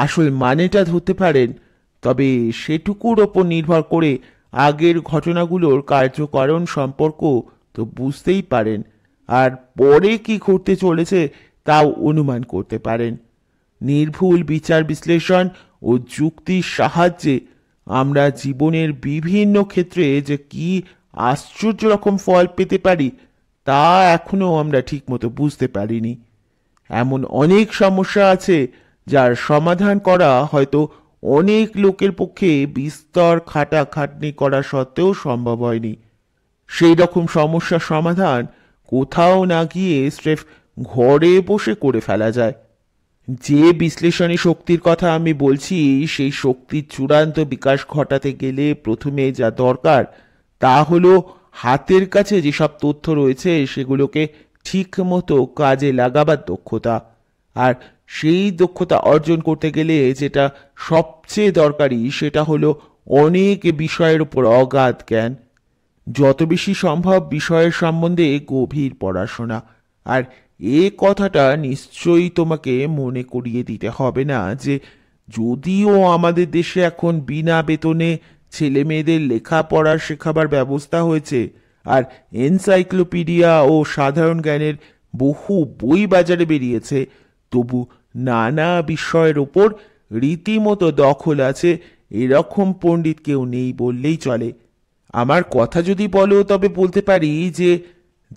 আসল মানেটা ধরতে পারেন, তবে সেটুকুর ওপর নির্ভর করে আগের ঘটনাগুলোর কার্যকারণ সম্পর্ক তো বুঝতেই পারেন, আর পরে কি ঘটতে চলেছে তাও অনুমান করতে পারেন। নির্ভুল বিচার বিশ্লেষণ ও যুক্তির সাহায্যে আমরা জীবনের বিভিন্ন ক্ষেত্রে যে কি আশ্চর্য রকম ফল পেতে পারি তা এখনো আমরা ঠিকমতো বুঝতে পারিনি। এমন অনেক সমস্যা আছে যার সমাধান করা হয়তো অনেক লোকের পক্ষে বিস্তর খাটাখাটনি করা সত্ত্বেও সম্ভব হয়নি। সেই রকম সমস্যার সমাধান কোথাও না গিয়ে স্রেফ ঘরে বসে করে ফেলা যায়। যে বিশ্লেষণী শক্তির কথা আমি বলছি, সেই শক্তির চূড়ান্ত বিকাশ ঘটাতে গেলে প্রথমে যা দরকার তা হলো হাতের কাছে যেসব তথ্য রয়েছে সেগুলোকে ঠিক মতো কাজে লাগাবার দক্ষতা। আর সেই দক্ষতা অর্জন করতে গেলে যেটা সবচেয়ে দরকারি সেটা হলো অনেক বিষয়ের উপর অগাধ জ্ঞান। যত বেশি সম্ভব বিষয়ের সম্বন্ধে গভীর পড়াশোনা। আর এ কথাটা নিশ্চয়ই তোমাকে মনে করিয়ে দিতে হবে না যে যদিও আমাদের দেশে এখন বিনা বেতনে ছেলে মেয়েদের লেখাপড়া শেখাবার ব্যবস্থা হয়েছে, আর এনসাইক্লোপিডিয়া ও সাধারণ জ্ঞানের বহু বই বাজারে বেরিয়েছে, তবু নানা বিষয়ের ওপর রীতিমতো দখল আছে এরকম পণ্ডিত কেউ নেই বললেই চলে। আমার কথা যদি বলো তবে বলতে পারি যে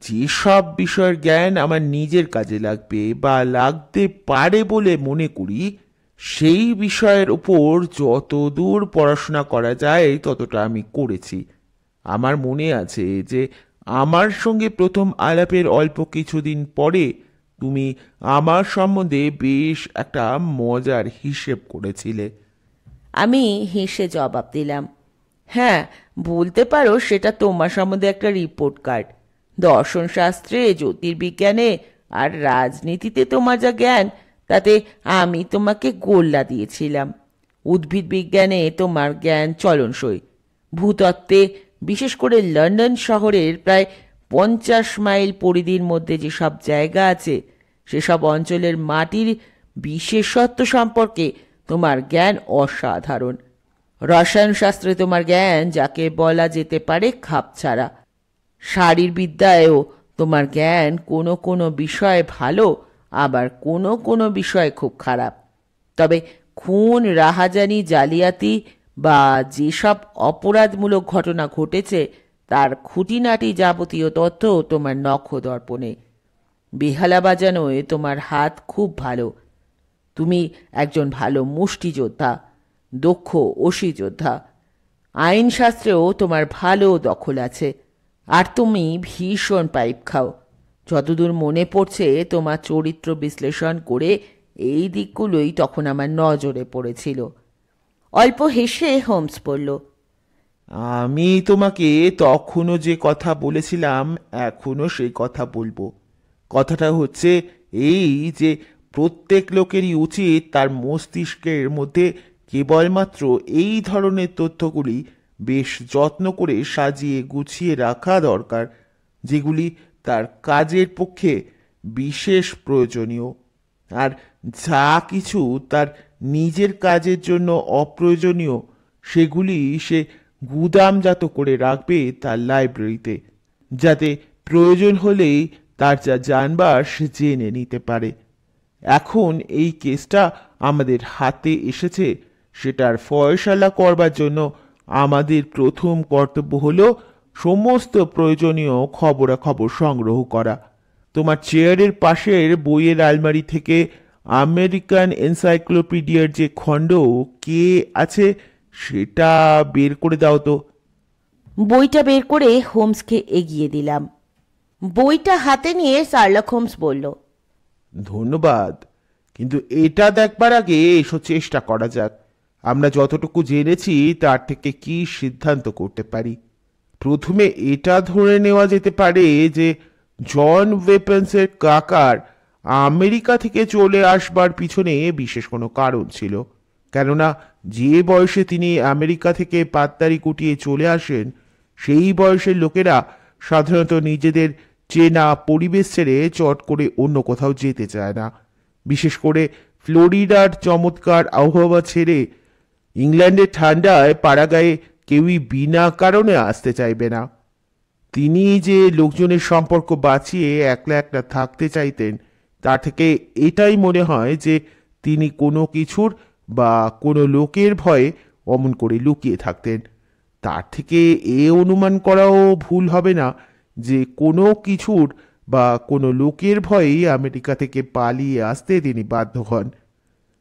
যেসব বিষয়ের জ্ঞান আমার নিজের কাজে লাগবে বা লাগতে পারে বলে মনে করি, সেই বিষয়ের উপর যত দূর পড়াশোনা করা যায় ততটা আমি করেছি। আমার মনে আছে যে আমার সঙ্গে প্রথম আলাপের অল্প কিছুদিন পরে তুমি আমার সম্বন্ধে বেশ একটা মজার হিসেব করেছিলে। আমি হেসে জবাব দিলাম, হ্যাঁ, বলতে পারো সেটা তোমার সম্বন্ধে একটা রিপোর্ট কার্ড। দর্শনশাস্ত্রে, জ্যোতির্বিজ্ঞানে আর রাজনীতিতে তোমার যা জ্ঞান, তাতে আমি তোমাকে গোল্লা দিয়েছিলাম। উদ্ভিদ বিজ্ঞানে তোমার জ্ঞান চলনসই। ভূতত্ত্বে, বিশেষ করে লন্ডন শহরের প্রায় 50 মাইল পরিধির মধ্যে যেসব জায়গা আছে, সেসব অঞ্চলের মাটির বিশেষত্ব সম্পর্কে তোমার জ্ঞান অসাধারণ। রসায়নশাস্ত্রে তোমার জ্ঞান যাকে বলা যেতে পারে খাপছাড়া। শারীরবিদ্যায়ও তোমার জ্ঞান কোনো কোনো বিষয়ে ভালো, আবার কোনো কোনো বিষয়ে খুব খারাপ। তবে খুন, রাহাজানি, জালিয়াতি বা যেসব অপরাধমূলক ঘটনা ঘটেছে তার খুঁটিনাটি যাবতীয় তথ্য তোমার নখদর্পণে। বেহালা বাজানোয় তোমার হাত খুব ভালো। তুমি একজন ভালো মুষ্টিযোদ্ধা, দক্ষ অসিযোদ্ধা। আইনশাস্ত্রেও তোমার ভালো দখল আছে। আর তুমি ভীষণ পাইপ খাও। যতদূর মনে পড়ছে, তোমার চরিত্র বিশ্লেষণ করে এই দিকগুলোই তখন আমার নজরে পড়েছিল। অল্প হেসে হোমস বলল, আমি তোমাকে তখনও যে কথা বলেছিলাম এখনো সেই কথা বলবো। কথাটা হচ্ছে এই যে প্রত্যেক লোকেরই উচিত তার মস্তিষ্কের মধ্যে কেবলমাত্র এই ধরনের তথ্যগুলি বেশ যত্ন করে সাজিয়ে গুছিয়ে রাখা দরকার, যেগুলি তার কাজের পক্ষে বিশেষ প্রয়োজনীয়। আর যা কিছু তার নিজের কাজের জন্য অপ্রয়োজনীয়, সেগুলি সে গুদামজাত করে রাখবে তার লাইব্রেরিতে, যাতে প্রয়োজন হলেই তার যা জানবার সে জেনে নিতে পারে। এখন এই কেসটা আমাদের হাতে এসেছে, সেটার ফয়সালা করবার জন্য আমাদের প্রথম কর্তব্য হলো সমস্ত প্রয়োজনীয় খবরাখবর সংগ্রহ করা। তোমার চেয়ারের পাশের বইয়ের আলমারি থেকে আমেরিকান এনসাইক্লোপিডিয়ার যে খণ্ড কে আছে সেটা বের করে দাও তো। বইটা বের করে হোমসকে এগিয়ে দিলাম। বইটা হাতে নিয়ে শার্লক হোমস বলল, ধন্যবাদ, কিন্তু এটা দেখবার আগে এসব চেষ্টা করা যাক আমরা যতটুকু জেনেছি তার থেকে কি সিদ্ধান্ত করতে পারি। প্রথমে এটা ধরে নেওয়া যেতে পারে যে জন ওয়েপন্সের কাকার আমেরিকা থেকে চলে আসবার পিছনে বিশেষ কোনো কারণ ছিল, কেননা যে বয়সে তিনি আমেরিকা থেকে পাততাড়ি কুটিয়ে চলে আসেন, সেই বয়সের লোকেরা সাধারণত নিজেদের চেনা পরিবেশ ছেড়ে চট করে অন্য কোথাও যেতে চায় না। বিশেষ করে ফ্লোরিডার চমৎকার আবহাওয়া ছেড়ে ইংল্যান্ডের ঠান্ডায় পাড়াগায়ে কেউই বিনা কারণে আসতে চাইবে না। তিনি যে লোকজনের সম্পর্ক বাঁচিয়ে একলা একলা থাকতে চাইতেন, তা থেকে এটাই মনে হয় যে তিনি কোনো কিছুর বা কোনো লোকের ভয়ে অমন করে লুকিয়ে থাকতেন। তার থেকে এ অনুমান করাও ভুল হবে না যে কোনো কিছুর বা কোনো লোকের ভয়েই আমেরিকা থেকে পালিয়ে আসতে তিনি বাধ্য হন।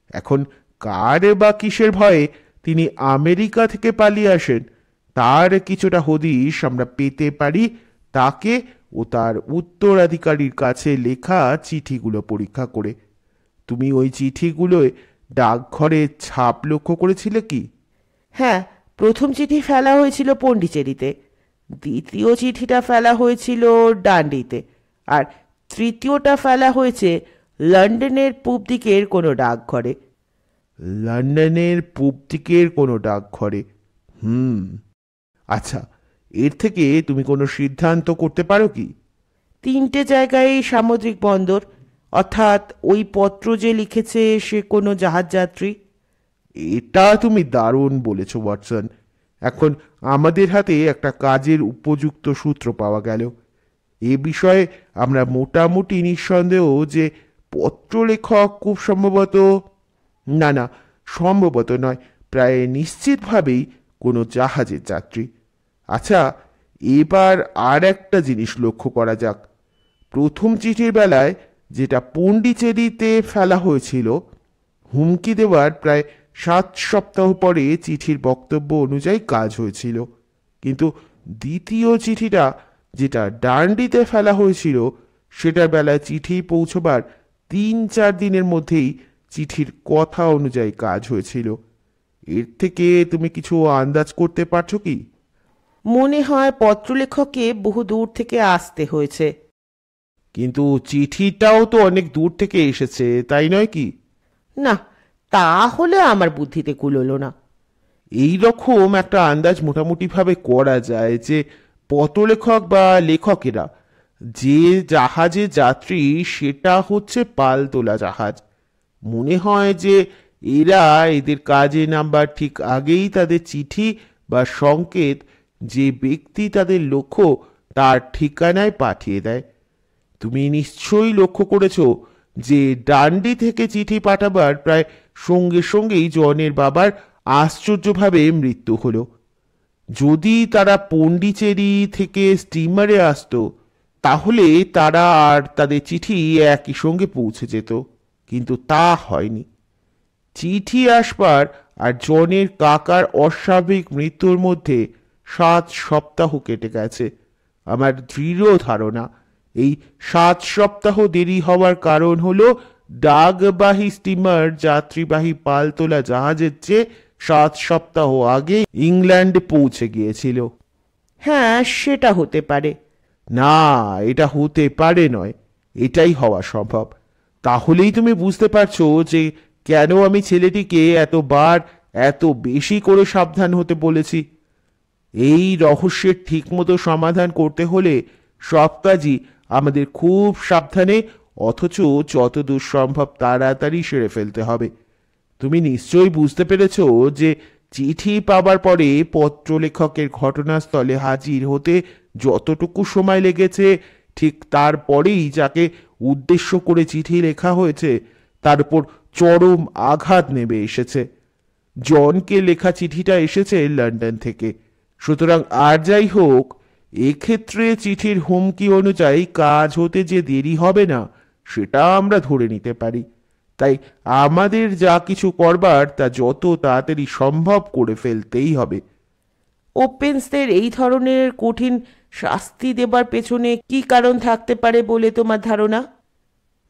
এখন কার বা কিসের ভয়ে তিনি আমেরিকা থেকে পালিয়ে আসেন, তার কিছুটা হদিশ আমরা পেতে পারি তাকে ও তার উত্তরাধিকারীর কাছে লেখা চিঠিগুলো পরীক্ষা করে। তুমি ওই চিঠিগুলোয় ডাকঘরে ছাপ লক্ষ্য করেছিলে কি? হ্যাঁ, প্রথম চিঠি ফেলা হয়েছিল পন্ডিচেরিতে, দ্বিতীয় চিঠিটা ফেলা হয়েছিল ডান্ডিতে, আর তৃতীয়টা ফেলা হয়েছে লন্ডনের পূব দিকের কোনো ডাকঘরে। লন্ডনের পূব দিকের কোনো ডাকঘরে? আচ্ছা, এর থেকে তুমি কোনো সিদ্ধান্ত করতে পারো কি? 3টে জায়গায় সামুদ্রিক বন্দর, অর্থাৎ ওই পত্র যে লিখেছে সে কোনো জাহাজ যাত্রী। এটা তুমি দারুণ বলেছ ওয়াটসন। এখন আমাদের হাতে একটা কাজের উপযুক্ত সূত্র পাওয়া গেল। এ বিষয়ে আমরা মোটামুটি নিঃসন্দেহ যে পত্রলেখক খুব সম্ভবত, না না, সম্ভবত নয়, প্রায় নিশ্চিতভাবেই কোনো জাহাজের যাত্রী। আচ্ছা, এবার আর একটা জিনিস লক্ষ্য করা যাক। প্রথম চিঠির বেলায় যেটা পণ্ডিচেরিতে ফেলা হয়েছিল, হুমকি দেওয়ার প্রায় 7 সপ্তাহ পরে চিঠির বক্তব্য অনুযায়ী কাজ হয়েছিল। কিন্তু দ্বিতীয় চিঠিটা যেটা ডান্ডিতে ফেলা হয়েছিল, সেটার বেলায় চিঠি পৌঁছবার 3-4 দিনের মধ্যেই চিঠির কথা অনুযায়ী কাজ হয়েছিল। এর থেকে তুমি কিছু আন্দাজ করতে পারছো কি? মনে হয় পত্রলেখককে বহু দূর থেকে আসতে হয়েছে। কিন্তু চিঠিটাও তো অনেক দূর থেকে এসেছে, তাই নয় কি? না, তাহলে আমার বুদ্ধিতে কুলোলো না। এই রকম একটা আন্দাজ মোটামুটি ভাবে করা যায় যে পত্রলেখক বা লেখকেরা যে জাহাজে যাত্রী, সেটা হচ্ছে পালতোলা জাহাজ। মনে হয় যে এরা এদের কাজে নামবার ঠিক আগেই তাদের চিঠি বা সংকেত যে ব্যক্তি তাদের লক্ষ্য তার ঠিকানায় পাঠিয়ে দেয়। তুমি নিশ্চয়ই লক্ষ্য করেছো যে ডান্ডি থেকে চিঠি পাঠাবার প্রায় সঙ্গে সঙ্গেই জনের বাবার আশ্চর্যভাবে মৃত্যু হলো। যদি তারা পণ্ডিচেরি থেকে স্টিমারে আসতো, তাহলে তারা আর তাদের চিঠি একই সঙ্গে পৌঁছে যেত, কিন্তু তা হয়নি। চিঠি আসবার আর জনের কাকার অস্বাভাবিক মৃত্যুর মধ্যে 7 সপ্তাহ কেটে গেছে। আমার দৃঢ় ধারণা এই 7 সপ্তাহ দেরি হওয়ার কারণ হলো ডাকবাহী স্টিমার যাত্রীবাহী পালতোলা জাহাজের চেয়ে 7 সপ্তাহ আগে ইংল্যান্ডে পৌঁছে গিয়েছিল। হ্যাঁ, সেটা হতে পারে। না, এটা হতে পারে নয়, এটাই হওয়া সম্ভব। তাহলেই তুমি বুঝতে পারছো যে কেন আমি ছেলেটিকে এতবার এত বেশি করে সাবধান হতে বলেছি। এই রহস্যের ঠিকমতো সমাধান করতে হলে সব কাজই আমাদের খুব সাবধানে, অথচ যতদূর সম্ভব তাড়াতাড়ি সেরে ফেলতে হবে। তুমি নিশ্চয়ই বুঝতে পেরেছ যে চিঠি পাবার পরে পত্রলেখকের ঘটনাস্থলে হাজির হতে যতটুকু সময় লেগেছে, ঠিক তারপরেই যাকে উদ্দেশ্য করে চিঠি লেখা হয়েছে তার উপর চরম আঘাত নেমে এসেছে। জনকে লেখা চিঠিটা এসেছে লন্ডন থেকে। সুতরাং আর যাই হোক, এক্ষেত্রে চিঠির হুমকি অনুযায়ী কাজ হতে যে দেরি হবে না, সেটা আমরা ধরে নিতে পারি। তাই আমাদের যা কিছু করবার তা যত তাড়াতাড়ি সম্ভব করে ফেলতেই হবে। ওপেন্সদের এই ধরনের কঠিন শাস্তি দেবার পেছনে কি কারণ থাকতে পারে বলে তোমার ধারণা?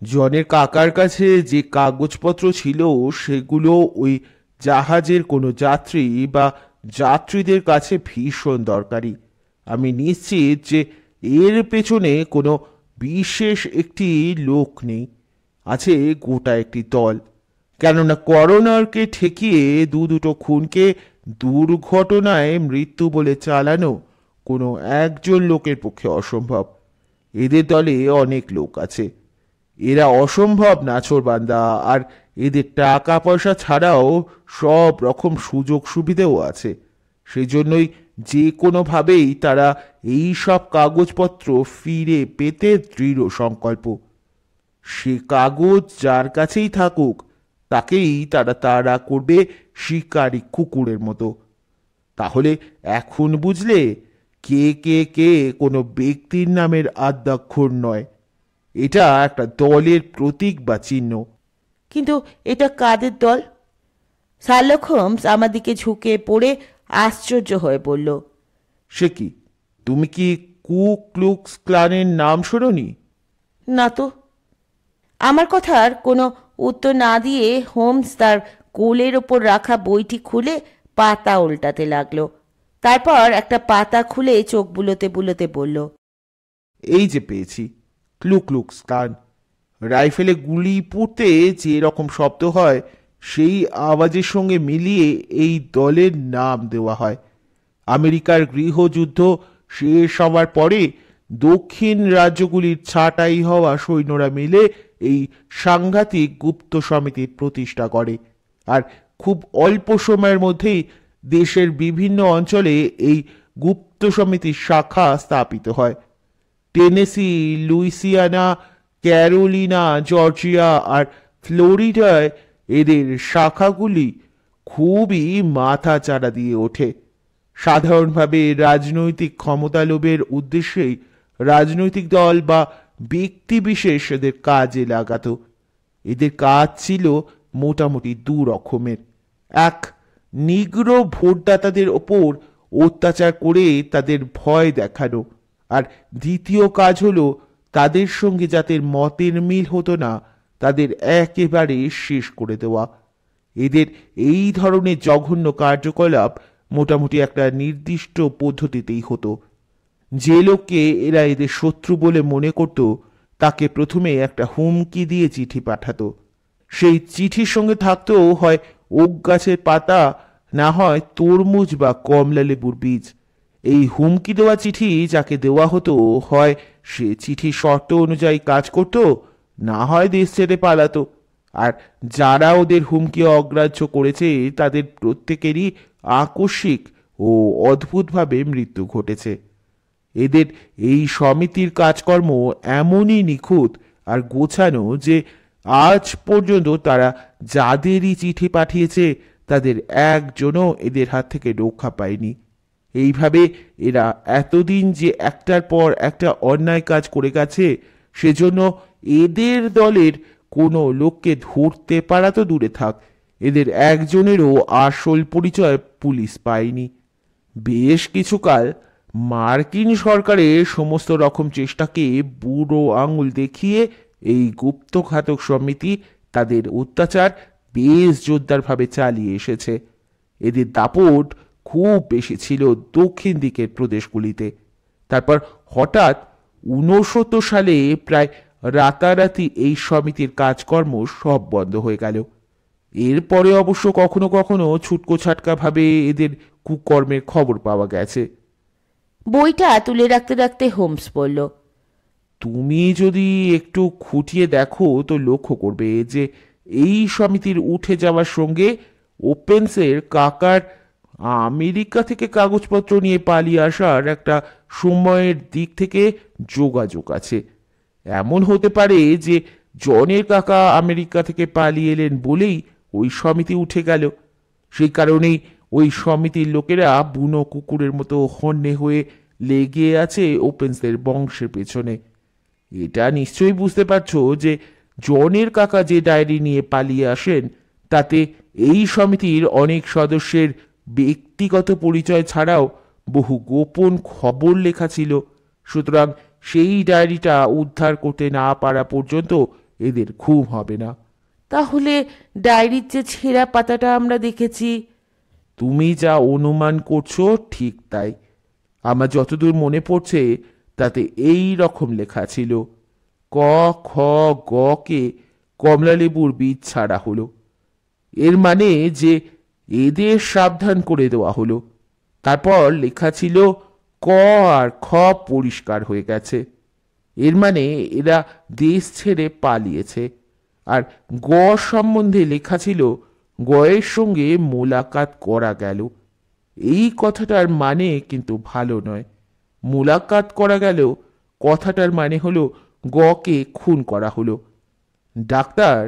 জনের কাকার কাছে যে কাগজপত্র ছিল, সেগুলো ওই জাহাজের কোনো যাত্রী বা যাত্রীদের কাছে ভীষণ দরকারি। আমি নিশ্চিত যে এর পেছনে কোনো বিশেষ একটি লোক নেই, আছে গোটা একটি দল। কেননা করোনারকে ঠেকিয়ে দুটো খুনকে দুর্ঘটনায় মৃত্যু বলে চালানো কোনো একজন লোকের পক্ষে অসম্ভব। এদের দলে অনেক লোক আছে। এরা অসম্ভব নাছোড়বান্দা, আর এদের টাকা পয়সা ছাড়াও সব রকম সুযোগ সুবিধেও আছে। সেজন্যই যে কোনোভাবেই তারা এই সব কাগজপত্র ফিরে পেতে দৃঢ় সংকল্প। সে কাগজ যার কাছেই থাকুক, তাকেই তারা তাড়া করবে শিকারী কুকুরের মতো। তাহলে এখন বুঝলে কে কে কে কোনো ব্যক্তির নামের আদ্যাক্ষর নয়, এটা একটা দলের প্রতীক বা চিহ্ন। কিন্তু এটা কাদের দল? শার্লক হোমস আমার দিকে ঝুঁকে পড়ে আশ্চর্য হয়ে বলল, সে কি, তুমি কি কু ক্লুক্স ক্লানের নাম শোনোনি? না তো। আমার কথার কোনো উত্তর না দিয়ে হোমস তার কোলের ওপর রাখা বইটি খুলে পাতা উল্টাতে লাগলো। তারপর একটা পাতা খুলে চোখ বুলোতে বুলোতে বলল, এই যে পেয়েছি, ক্লু ক্লুক্স ক্লান। রাইফেলে গুলি পুড়তে যে রকম শব্দ হয়, সেই আওয়াজের সঙ্গে মিলিয়ে এই দলের নাম দেওয়া হয়। আমেরিকার গৃহযুদ্ধ শেষ হওয়ার পরে দক্ষিণ রাজ্যগুলির ছাঁটাই হওয়া সৈন্যরা মিলে এই সাংঘাতিক গুপ্ত সমিতির প্রতিষ্ঠা করে, আর খুব অল্প সময়ের মধ্যেই দেশের বিভিন্ন অঞ্চলে এই গুপ্ত সমিতির শাখা স্থাপিত হয়। টেনেসি, লুইসিয়ানা, ক্যারোলিনা, জর্জিয়া আর ফ্লোরিডায় এদের শাখাগুলি খুবই মাথা চাড়া দিয়ে ওঠে। সাধারণভাবে রাজনৈতিক ক্ষমতা লোভের উদ্দেশ্যেই রাজনৈতিক দল বা ব্যক্তি বিশেষ এদের কাজে লাগাতো। এদের কাজ ছিল মোটামুটি দু রকমের। এক, নিগ্র ভোটদাতাদের ওপর অত্যাচার করে তাদের ভয় দেখানো, আর দ্বিতীয় কাজ হলো তাদের সঙ্গে যাদের মতের মিল হতো না তাদের একেবারে শেষ করে দেওয়া। এদের এই ধরনের জঘন্য কার্যকলাপ মোটামুটি একটা নির্দিষ্ট পদ্ধতিতেই হতো। যে লোককে এরা এদের শত্রু বলে মনে করত তাকে প্রথমে একটা হুমকি দিয়ে চিঠি পাঠাতো। সেই চিঠির সঙ্গে থাকতো হয় ওক গাছের পাতা, না হয় তরমুজ বা কমলা লেবুর বীজ। এই হুমকি দেওয়া চিঠি যাকে দেওয়া হতো হয় সে চিঠির শর্ত অনুযায়ী কাজ করত, না হয় দেশ ছেড়ে পালাতো। আর যারা ওদের হুমকি অগ্রাহ্য করেছে তাদের প্রত্যেকেরই আকস্মিক ও অদ্ভুতভাবে মৃত্যু ঘটেছে। এদের এই সমিতির কাজকর্ম এমনই নিখুঁত আর গোছানো যে আজ পর্যন্ত তারা যাদেরই চিঠি পাঠিয়েছে তাদের একজনও এদের হাত থেকে রক্ষা পায়নি। এইভাবে এরা এতদিন যে একটার পর একটা অন্যায় কাজ করে গেছে, সেজন্য এদের দলের কোনো লোককে ধরতে পারা তো দূরে থাক, এদের একজনেরও আসল পরিচয় পুলিশ পায়নি। বেশ কিছুকাল মার্কিন সরকারের সমস্ত রকম চেষ্টাকে বুড়ো আঙুল দেখিয়ে এই গুপ্তঘাতক সমিতি তাদের অত্যাচার বেশ জোরদারভাবে চালিয়ে এসেছে। এদের দাপট খুব বেশি ছিল দক্ষিণ দিকের প্রদেশগুলিতে। তারপর হঠাৎ 69 সালে প্রায় রাতারাতি এই সমিতির কাজকর্ম সব বন্ধ হয়ে গেল। এরপরে অবশ্য কখনো কখনো ছুটকো ছাটকা ভাবে এদের কুকর্মের খবর পাওয়া গেছে। বইটা তুলে রাখতে রাখতে হোমস বলল, তুমি যদি একটু খুঁটিয়ে দেখো তো লক্ষ্য করবে যে এই সমিতির উঠে যাওয়ার সঙ্গে ওপেন্সের কাকার আমেরিকা থেকে কাগজপত্র নিয়ে পালিয়ে আসার একটা সময়ের দিক থেকে যোগাযোগ আছে। এমন হতে পারে যে জনের কাকা আমেরিকা থেকে পালিয়ে এলেন বলেই ওই সমিতি উঠে গেল। সেই কারণেই ওই সমিতির লোকেরা বুনো কুকুরের মতো হন্যে হয়ে লেগে আছে ওপেন্সের বংশের পেছনে। এটা নিশ্চয়ই বুঝতে পারছো যে জনের কাকা যে ডায়েরি নিয়ে পালিয়ে আসেন তাতে এই সমিতির অনেক সদস্যের ব্যক্তিগত পরিচয় ছাড়াও বহু গোপন খবর লেখা ছিল। সুতরাং সেই ডায়েরিটা উদ্ধার করতে না পারা পর্যন্ত এদের ঘুম হবে না। তাহলে ডায়েরির যে ছেঁড়া পাতাটা আমরা দেখেছি? তুমি যা অনুমান করছো ঠিক তাই। আমার যতদূর মনে পড়ছে তাতে এই রকম লেখা ছিল, ক খ গ কে কমলালেবুর বীজ ছাড়া হলো। এর মানে যে এদের সাবধান করে দেওয়া হলো। তারপর লেখা ছিল ক আর খ পরিষ্কার হয়ে গেছে। এর মানে এরা দেশ ছেড়ে পালিয়েছে। আর গ সম্বন্ধে লেখা ছিল গয়ের সঙ্গে মোলাকাত করা গেল। এই কথাটার মানে কিন্তু ভালো নয়। মোলাকাত করা গেল কথাটার মানে হলো গকে খুন করা হলো। ডাক্তার,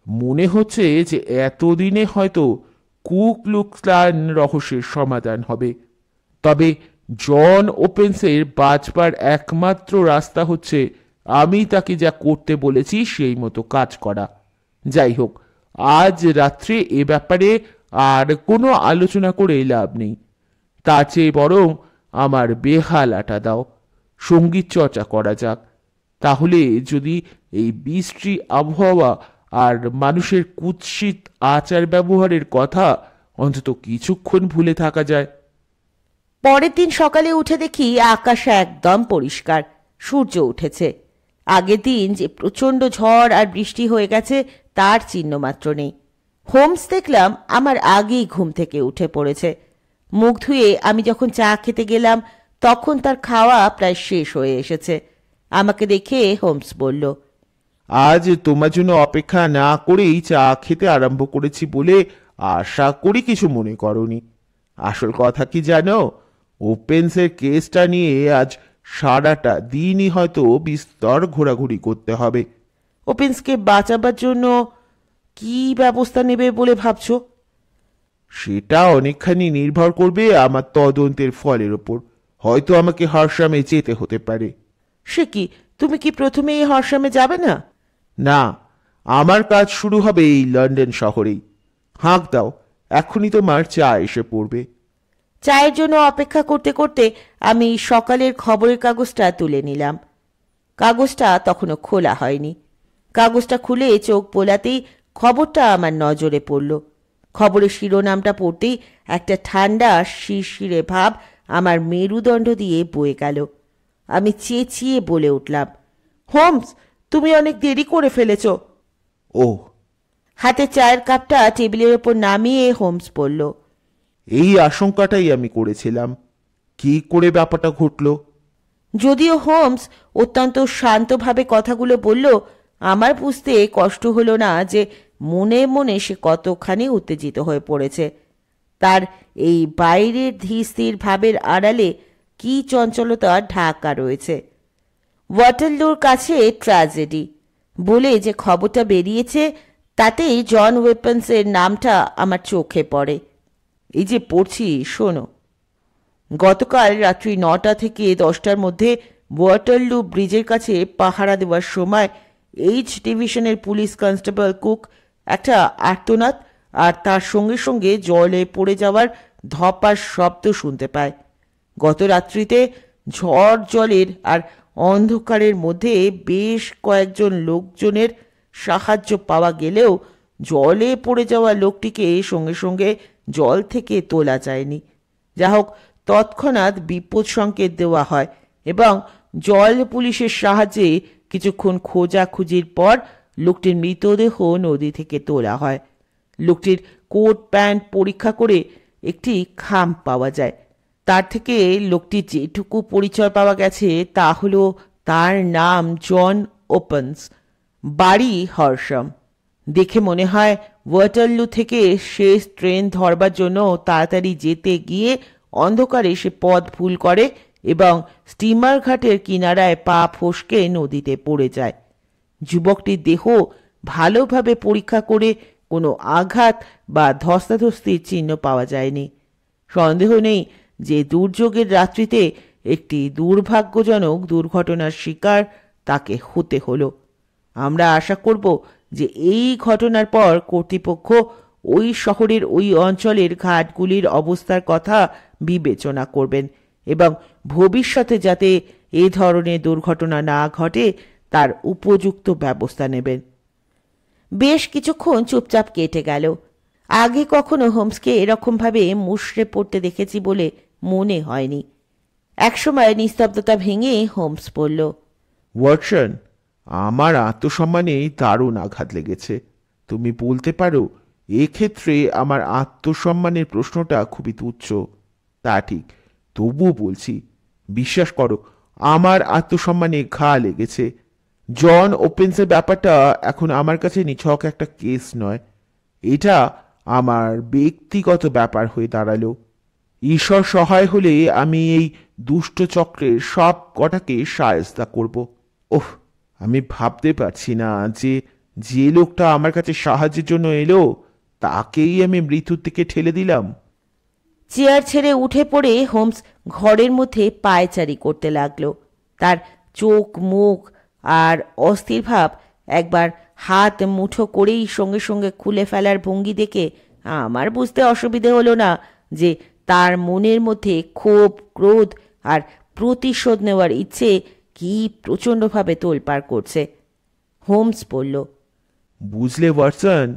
মনে হচ্ছে যে এতদিনে হয়তো কু ক্লুক্স ক্লান রহস্যের সমাধান হবে। তবে জন ওপেন্সের বাঁচবার একমাত্র রাস্তা হচ্ছে আমি তাকে যা করতে বলেছি সেই মতো কাজ করা। যাই হোক, আজ রাত্রে এ ব্যাপারে আর কোনো আলোচনা করে লাভ নেই। তার চেয়ে বরং আমার বেহালাটা দাও, সঙ্গীত চর্চা করা যাক। তাহলে যদি এই বৃষ্টি আবহাওয়া আর মানুষের কুৎসিত আচার ব্যবহারের কথা অন্তত কিছুক্ষণ ভুলে থাকা যায়। পরের দিন সকালে উঠে দেখি আকাশ একদম পরিষ্কার, সূর্য উঠেছে। আগের দিন যে প্রচণ্ড ঝড় আর বৃষ্টি হয়ে গেছে তার চিহ্ন মাত্র নেই। হোমস দেখলাম আমার আগেই ঘুম থেকে উঠে পড়েছে। মুখ ধুয়ে আমি যখন চা খেতে গেলাম তখন তার খাওয়া প্রায় শেষ হয়ে এসেছে। আমাকে দেখে হোমস বলল, আজ তোমার জন্য অপেক্ষা না করেই চা খেতে আরম্ভ করেছি বলে আশা করি কিছু মনে করনি। আসল কথা কি জানো, ওপেন্সের কেসটা নিয়ে আজ সারাটা দিনই হয়তো বিস্তর ঘোরাঘুরি করতে হবে। ওপেন্সকে বাঁচাবার জন্য কি ব্যবস্থা নেবে বলে ভাবছো? সেটা অনেকখানি নির্ভর করবে আমার তদন্তের ফলের ওপর। হয়তো আমাকে হারসামে যেতে হতে পারে। সে কি, তুমি কি প্রথমে এই হরসামে যাবে না? না, আমার কাজ শুরু হবে এই লন্ডন শহরেই। হাঁক দাও, এখনই তোমার চা এসে পড়বে। চায়ের জন্য অপেক্ষা করতে করতে আমি সকালের খবরের কাগজটা তুলে নিলাম। কাগজটা তখনও খোলা হয়নি। কাগজটা খুলে চোখ বোলাতেই খবরটা আমার নজরে পড়ল। খবরের শিরোনামটা পড়তেই একটা ঠান্ডা শিরশিরে ভাব আমার মেরুদণ্ড দিয়ে বয়ে গেল। আমি চেঁচিয়ে বলে উঠলাম, হোমস, তুমি অনেক দেরি করে ফেলেছ। ও, হাতে চায়ের কাপটা টেবিলের ওপর নামিয়ে হোমস বলল, এই আশঙ্কাটাই আমি করেছিলাম। কি করে ব্যাপারটা ঘটলো? যদিও হোমস অত্যন্ত শান্তভাবে কথাগুলো বলল, আমার বুঝতে কষ্ট হলো না যে মনে মনে সে কতখানি উত্তেজিত হয়ে পড়েছে। তার এই বাইরের ধীর ভাবের আড়ালে কি চঞ্চলতা ঢাকা রয়েছে। ওয়াটারলুর কাছে ট্র্যাজেডি বলে যে খবরটা বেরিয়েছে, তাতেই জন ওয়েপন্সের নামটা আমার চোখে পড়ে। এই যে পড়ছি, শোনো। গতকাল রাত্রি 9টা থেকে 10টার মধ্যে ওয়াটারলু ব্রিজের কাছে পাহারা দেওয়ার সময় এইচ ডিভিশনের পুলিশ কনস্টেবল কুক একটা আর্তনাদ আর তার সঙ্গে সঙ্গে জলে পড়ে যাওয়ার ধপার শব্দ শুনতে পায়। গত রাত্রিতে ঝড় জলের আর অন্ধকারের মধ্যে বেশ কয়েকজন লোকজনের সাহায্য পাওয়া গেলেও জলে পড়ে যাওয়া লোকটিকে সঙ্গে সঙ্গে জল থেকে তোলা যায়নি। যা হোক, তৎক্ষণাৎ বিপদ সংকেত দেওয়া হয় এবং জল পুলিশের সাহায্যে কিছুক্ষণ খোঁজাখুঁজির পর লোকটির মৃতদেহ নদী থেকে তোলা হয়। লোকটির কোট প্যান্ট পরীক্ষা করে একটি খাম পাওয়া যায়। তার থেকে লোকটির যেটুকু পরিচয় পাওয়া গেছে তা হলো তার নাম জন ওপেন্স, বাড়ি হরসাম। দেখে মনে হয় ওয়াটারলু থেকে শেষ ট্রেন ধরবার জন্য তাড়াতাড়ি যেতে গিয়ে অন্ধকারে সে পথ ভুল করে এবং স্টিমার ঘাটের কিনারায় পা ফসকে নদীতে পড়ে যায়। যুবকটির দেহ ভালোভাবে পরীক্ষা করে কোনো আঘাত বা ধস্তাধস্তির চিহ্ন পাওয়া যায়নি। সন্দেহ নেই যে দুর্যোগের রাত্রিতে একটি দুর্ভাগ্যজনক দুর্ঘটনার শিকার তাকে হতে হলো। আমরা আশা করব যে এই ঘটনার পর কর্তৃপক্ষ ওই শহরের ওই অঞ্চলের ঘাটগুলির অবস্থার কথা বিবেচনা করবেন এবং ভবিষ্যতে যাতে এই ধরনের দুর্ঘটনা না ঘটে তার উপযুক্ত ব্যবস্থা নেবেন। বেশ কিছুক্ষণ চুপচাপ কেটে গেল। আগে কখনো হোমসকে এরকমভাবে মুষড়ে পড়তে দেখেছি বলে মনে হয়নি। একসময় নিস্তব্ধতা ভেঙে হোমস বলল, ওয়াটসন, আমার আত্মসম্মানে দারুণ আঘাত লেগেছে। তুমি বলতে পারো এক্ষেত্রে আমার আত্মসম্মানের প্রশ্নটা খুবই তুচ্ছ। তা ঠিক, তবুও বলছি, বিশ্বাস করো আমার আত্মসম্মানে ঘা লেগেছে। জন ওপেন্সের ব্যাপারটা এখন আমার কাছে নিছক একটা কেস নয়, এটা আমার ব্যক্তিগত ব্যাপার হয়ে দাঁড়ালো। ঈশ্বর সহায় হলে আমি এই দুষ্ট চক্রের সব কটাকে শায়েস্তা করব। ওহ, আমি ভাবতে পারছি না যে যে লোকটা আমার কাছে সাহায্যের জন্য এলো তাকেই আমি মৃত্যুর দিকে ঠেলে দিলাম। চেয়ার ছেড়ে উঠে পড়ে হোমস ঘরের মধ্যে পায়চারি করতে লাগলো। তার চোখ মুখ আর অস্থির ভাব একবার হাত মুঠো করেই সঙ্গে সঙ্গে খুলে ফেলার ভঙ্গি দেখে আমার বুঝতে অসুবিধে হলো না যে তার মনের মধ্যে ক্ষোভ, ক্রোধ আর প্রতিশোধ নেওয়ার ইচ্ছে কি প্রচণ্ডভাবে তোলপাড় করছে। হোমস বলল, বুঝলে ওয়াটসন,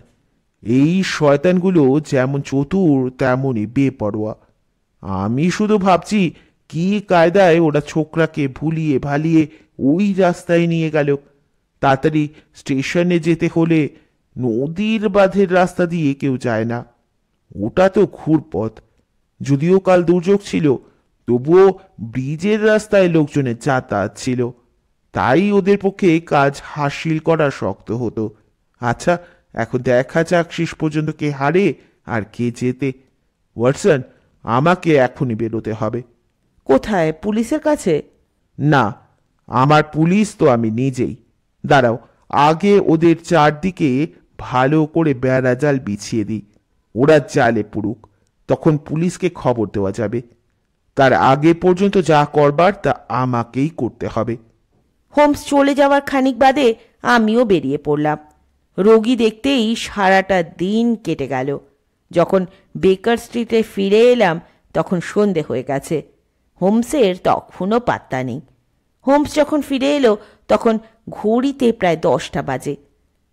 এই শয়তানগুলো যেমন চতুর তেমনই বেপরোয়া। আমি শুধু ভাবছি কি কায়দায় ওরা ছোকরাকে ভুলিয়ে ভালিয়ে ওই রাস্তায় নিয়ে গেল। তাড়াতাড়ি স্টেশনে যেতে হলে নদীর বাঁধের রাস্তা দিয়ে কেউ যায় না, ওটা তো ঘুরপথ। যদিও কাল দুর্যোগ ছিল, তবুও ব্রিজের রাস্তায় লোকজনের যাতায়াত ছিল, তাই ওদের পক্ষে কাজ হাসিল করা শক্ত হতো। আচ্ছা, এখন দেখা যাক শেষ পর্যন্ত কে হারে আর কে জেতে। ওয়াটসন, আমাকে এখনই বেরোতে হবে। কোথায়? পুলিশের কাছে? না, আমার পুলিশ তো আমি নিজেই। দাঁড়াও, আগে ওদের চারদিকে ভালো করে বেড়াজাল বিছিয়ে দিই। ওরা জালে পুরুক, তখন পুলিশকে খবর দেওয়া যাবে। তার আগে পর্যন্ত যা করবার তা আমাকেই করতে হবে। হোমস চলে যাওয়ার খানিক বাদে আমিও বেরিয়ে পড়লাম। রোগী দেখতেই সারাটা দিন কেটে গেল। যখন বেকার স্ট্রিটে ফিরে এলাম তখন সন্ধে হয়ে গেছে। হোমসের তখনও পাত্তা নেই। হোমস যখন ফিরে এলো তখন ঘড়িতে প্রায় 10টা বাজে।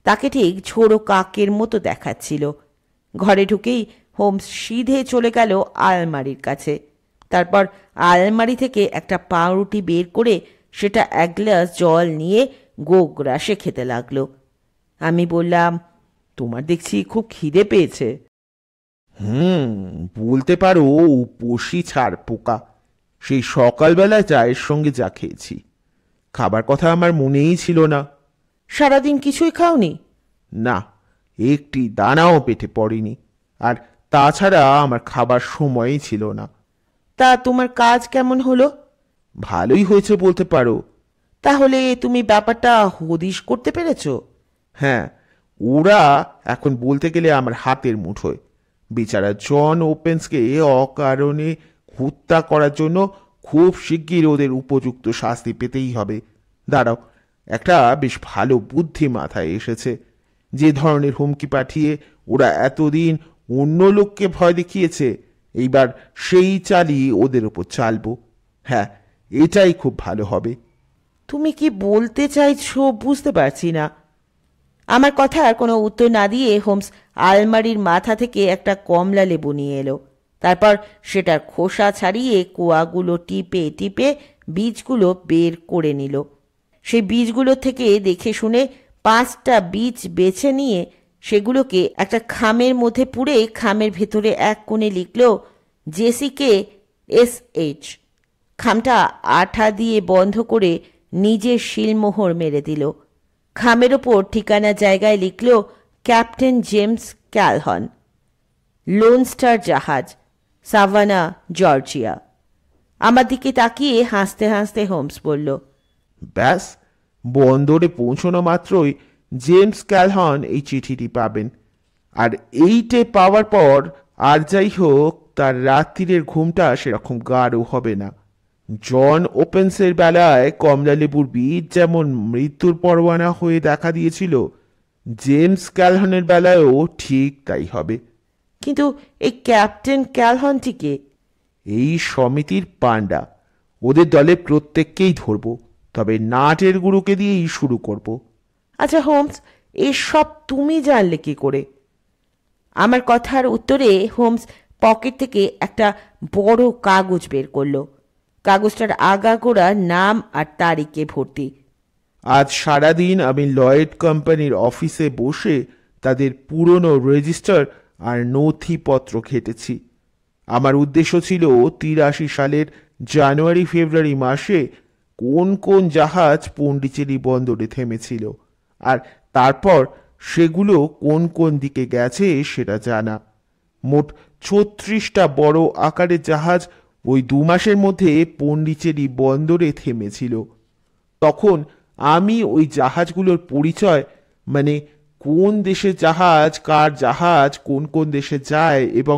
তাকে ঠিক ঝোড়ো কাকের মতো দেখাচ্ছিল। ঘরে ঢুকেই হোমস সিধে চলে গেল আলমারির কাছে। তারপর আলমারি থেকে একটা পাউরুটি বের করে সেটা এক গ্লাস জল নিয়ে গোগ্রাসে খেতে লাগলো। আমি বললাম, তোমার দেখছি খুব খিদে পেয়েছে। বলতে পারো উপসী ছাড় পোকা। সেই সকালবেলায় চায়ের সঙ্গে যা খেয়েছি, খাবার কথা আমার মনেই ছিল না। সারাদিন কিছুই খাওনি? না, একটি দানাও পেটে পড়েনি। আর তাছাড়া আমার খাবার সময়ই ছিল না। তা তোমার কাজ কেমন হলো? ভালোই হয়েছে বলতে পারো। তাহলে তুমি ব্যাপারটা হদিশ করতে পেরেছ? হ্যাঁ, ওরা এখন বলতে গেলে আমার হাতের মুঠোয়। বেচারা জন ওপেন্সকে অকারণে হত্যা করার জন্য খুব শিগগির ওদের উপযুক্ত শাস্তি পেতেই হবে। দাঁড়াও, একটা বেশ ভালো বুদ্ধি মাথায় এসেছে। যে ধরনের হুমকি পাঠিয়ে ওরা এতদিন অন্য লোককে ভয় দেখিয়েছে, এইবার সেই চালই ওদের ওপর চালবো। হ্যাঁ, এটাই খুব ভালো হবে। তুমি কি বলতে চাইছো বুঝতে পারছি না। আমার কথার কোনো উত্তর না দিয়ে হোমস আলমারির মাথা থেকে একটা কমলা লেবু নিয়ে এলো। তারপর সেটার খোসা ছাড়িয়ে কোয়াগুলো টিপে টিপে বীজগুলো বের করে নিল। সেই বীজগুলো থেকে দেখে শুনে 5টা বীজ বেছে নিয়ে সেগুলোকে একটা খামের মধ্যে পুরে খামের ভেতরে এক কোণে লিখল জেসিকে SH। খামটা আঠা দিয়ে বন্ধ করে নিজের শিলমোহর মেরে দিল। খামের ওপর ঠিকানা জায়গায় লিখল ক্যাপ্টেন জেমস ক্যালহন, লোন স্টার জাহাজ, সাভানা, জর্জিয়া। আমার দিকে তাকিয়ে হাসতে হাসতে হোমস বলল, ব্যাস, বন্দরে পৌঁছানো মাত্রই জেমস ক্যালহন এই চিঠিটি পাবেন। আর এইটে পাওয়ার পর আর যাই হোক, তার রাত্রিরের ঘুমটা সেরকম গাঢ় হবে না। জন ওপেন্সের বেলায় কমলালেবুর বীজ যেমন মৃত্যুর পরোয়ানা হয়ে দেখা দিয়েছিল, জেমস ক্যালহনের বেলায়ও ঠিক তাই হবে। কিন্তু এই ক্যাপ্টেন ক্যালহনটিকে? এই সমিতির পান্ডা। ওদের দলে প্রত্যেককেই ধরব, তবে নাটের গুরুকে দিয়েই শুরু করব। আচ্ছা হোমস, এসব তুমি জানলে কি করে? আমার কথার উত্তরে হোমস পকেট থেকে একটা বড় কাগজ বের করলো। কাগজটার আগাগোড়া নাম আর তারিখে ভর্তি। আজ সারাদিন আমি লয়েড কোম্পানির অফিসে বসে তাদের পুরনো রেজিস্টার আর নথিপত্র ঘেটেছি। আমার উদ্দেশ্য ছিল 83 সালের জানুয়ারি ফেব্রুয়ারি মাসে কোন কোন জাহাজ পন্ডিচেরি বন্দরে থেমেছিল, আর তারপর সেগুলো কোন কোন দিকে গেছে সেটা জানা। মোট 36টা বড় আকারের জাহাজ ওই 2 মাসের মধ্যে পন্ডিচেরি বন্দরে থেমেছিল। তখন আমি ওই জাহাজগুলোর পরিচয়, মানে কোন দেশের জাহাজ, কার জাহাজ, কোন কোন দেশে যায় এবং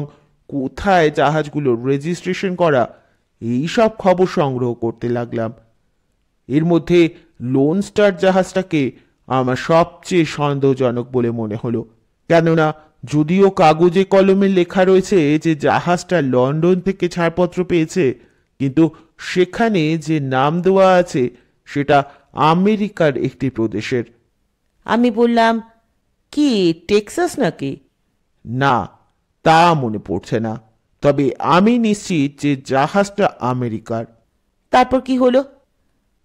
কোথায় জাহাজগুলোর রেজিস্ট্রেশন করা, এই সব খবর সংগ্রহ করতে লাগলাম। এর মধ্যে লোন স্টার জাহাজটাকে আমার সবচেয়ে সন্দেহজনক বলে মনে হলো। কেননা যদিও কাগজে কলমে লেখা রয়েছে যে জাহাজটা লন্ডন থেকে ছাড়পত্র পেয়েছে, কিন্তু সেখানে যে নাম দেওয়া আছে সেটা আমেরিকার একটি প্রদেশের। আমি বললাম, কি টেক্সাস নাকি? না, তা মনে পড়ছে না, তবে আমি নিশ্চিত যে জাহাজটা আমেরিকার। তারপর কি হলো?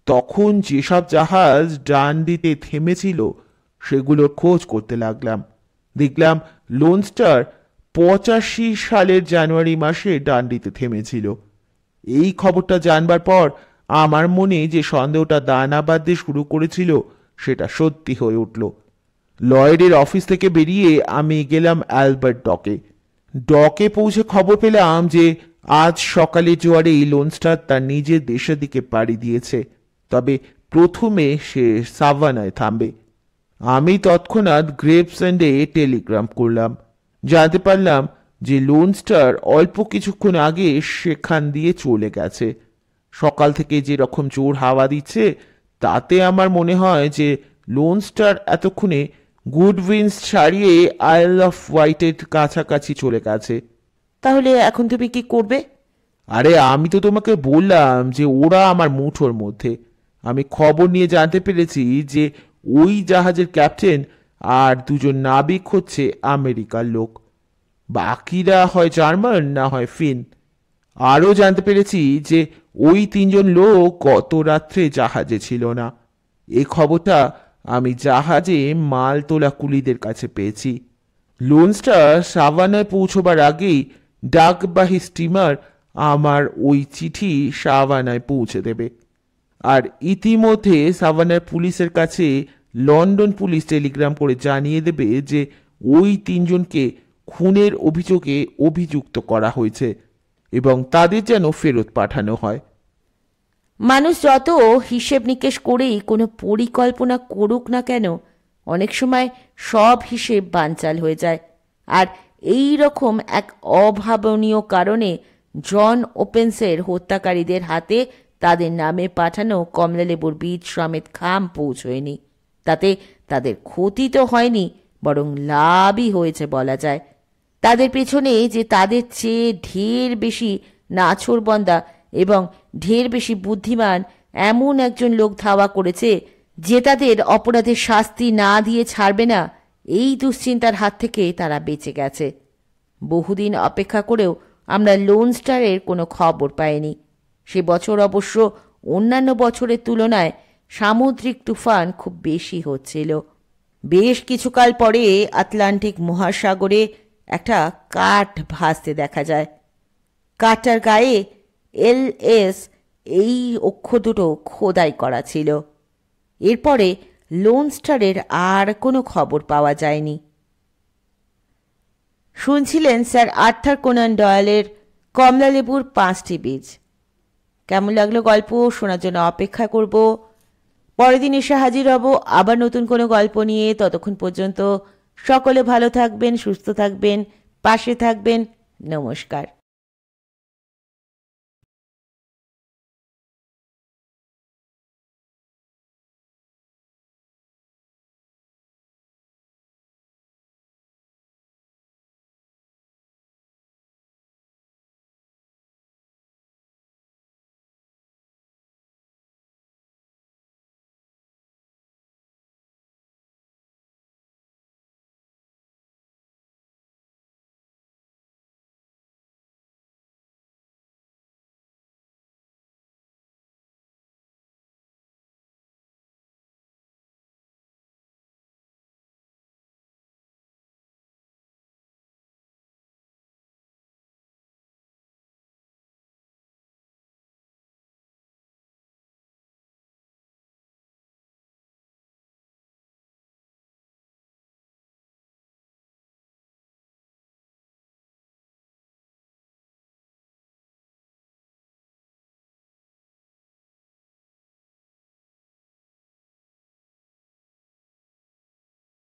তখন যেসব জাহাজ ডান্ডিতে থেমেছিল সেগুলোর খোঁজ করতে লাগলাম। দেখলাম লোন স্টার 85 সালের জানুয়ারি মাসে ডান্ডিতে থেমেছিল। এই খবরটা জানবার পর আমার মনে যে সন্দেহটা দানা বাঁধতে শুরু করেছিল সেটা সত্যি হয়ে উঠল। লয়েডের অফিস থেকে বেরিয়ে আমি গেলাম অ্যালবার্ট ডকে। ডকে পৌঁছে খবর পেলাম যে আজ সকালে জোয়ারেই লোন স্টার তার নিজের দেশের দিকে পাড়ি দিয়েছে, তবে প্রথমে সে সাভানায় থামবে। আমি তৎক্ষণাৎ গ্রেভসএন্ডে টেলিগ্রাম করলাম। জানতে পারলাম যে লোন স্টার অল্প কিছুক্ষণ আগে সেখান দিয়ে চলে গেছে। সকাল থেকে যে রকম জোর হাওয়া দিচ্ছে, তাতে আমার মনে হয় যে লোন স্টার এতক্ষণে গুডউইন্স ছাড়িয়ে আইল অফ হোয়াইটের কাছাকাছি চলে গেছে। তাহলে এখন তুমি কি করবে? আরে আমি তো তোমাকে বললাম যে ওরা আমার মুঠোর মধ্যে। আমি খবর নিয়ে জানতে পেরেছি যে ওই জাহাজের ক্যাপ্টেন আর দুজন নাবিক হচ্ছে আমেরিকার লোক, বাকিরা হয় জার্মান না হয় ফিন। আরও জানতে পেরেছি যে ওই তিনজন লোক গত রাত্রে জাহাজে ছিল না। এই খবরটা আমি জাহাজে মাল তোলা কুলিদের কাছে পেয়েছি। লোন স্টার সাভানায় পৌঁছবার আগেই ডাকবাহী স্টিমার আমার ওই চিঠি সাভানায় পৌঁছে দেবে। আর ইতিমধ্যে সাভানার পুলিশের কাছে লন্ডন পুলিশ টেলিগ্রাম করে জানিয়ে দেবে যে ওই তিনজনকে খুনের অভিযোগে অভিযুক্ত করা হয়েছে এবং তাদের যেন ফেরত পাঠানো হয়। মানুষ যত হিসেব নিকেশ করেই কোনো পরিকল্পনা করুক না কেন, অনেক সময় সব হিসেব বানচাল হয়ে যায়। আর এই রকম এক অভাবনীয় কারণে জন ওপেন্সের হত্যাকারীদের হাতে তাদের নামে পাঠানো কমলালেবুর বীজ সমেত খাম পৌঁছয়নি। তাতে তাদের ক্ষতি তো হয়নি, বরং লাভই হয়েছে বলা যায়। তাদের পেছনে যে তাদের চেয়ে ঢের বেশি নাছোড়বন্দা এবং ঢের বেশি বুদ্ধিমান এমন একজন লোক ধাওয়া করেছে যে তাদের অপরাধের শাস্তি না দিয়ে ছাড়বে না, এই দুশ্চিন্তার হাত থেকে তারা বেঁচে গেছে। বহুদিন অপেক্ষা করেও আমরা লোন স্টারের কোনো খবর পাইনি। সে বছর অবশ্য অন্যান্য বছরের তুলনায় সামুদ্রিক তুফান খুব বেশি হচ্ছিল। বেশ কিছুকাল পরে আটলান্টিক মহাসাগরে একটা কাঠ ভাসতে দেখা যায়। কাঠটার গায়ে LS এই অক্ষর দুটো খোদাই করা ছিল। এরপরে লোন স্টারের আর কোনো খবর পাওয়া যায়নি। শুনছিলেন স্যার আর্থার কোনান ডয়েলের কমলালেবুর 5টি বীজ। কেমন লাগলো গল্প শোনার জন্য অপেক্ষা করব। পরের দিন এসে হাজির হব আবার নতুন কোনো গল্প নিয়ে। ততক্ষণ পর্যন্ত সকলে ভালো থাকবেন, সুস্থ থাকবেন, পাশে থাকবেন। নমস্কার।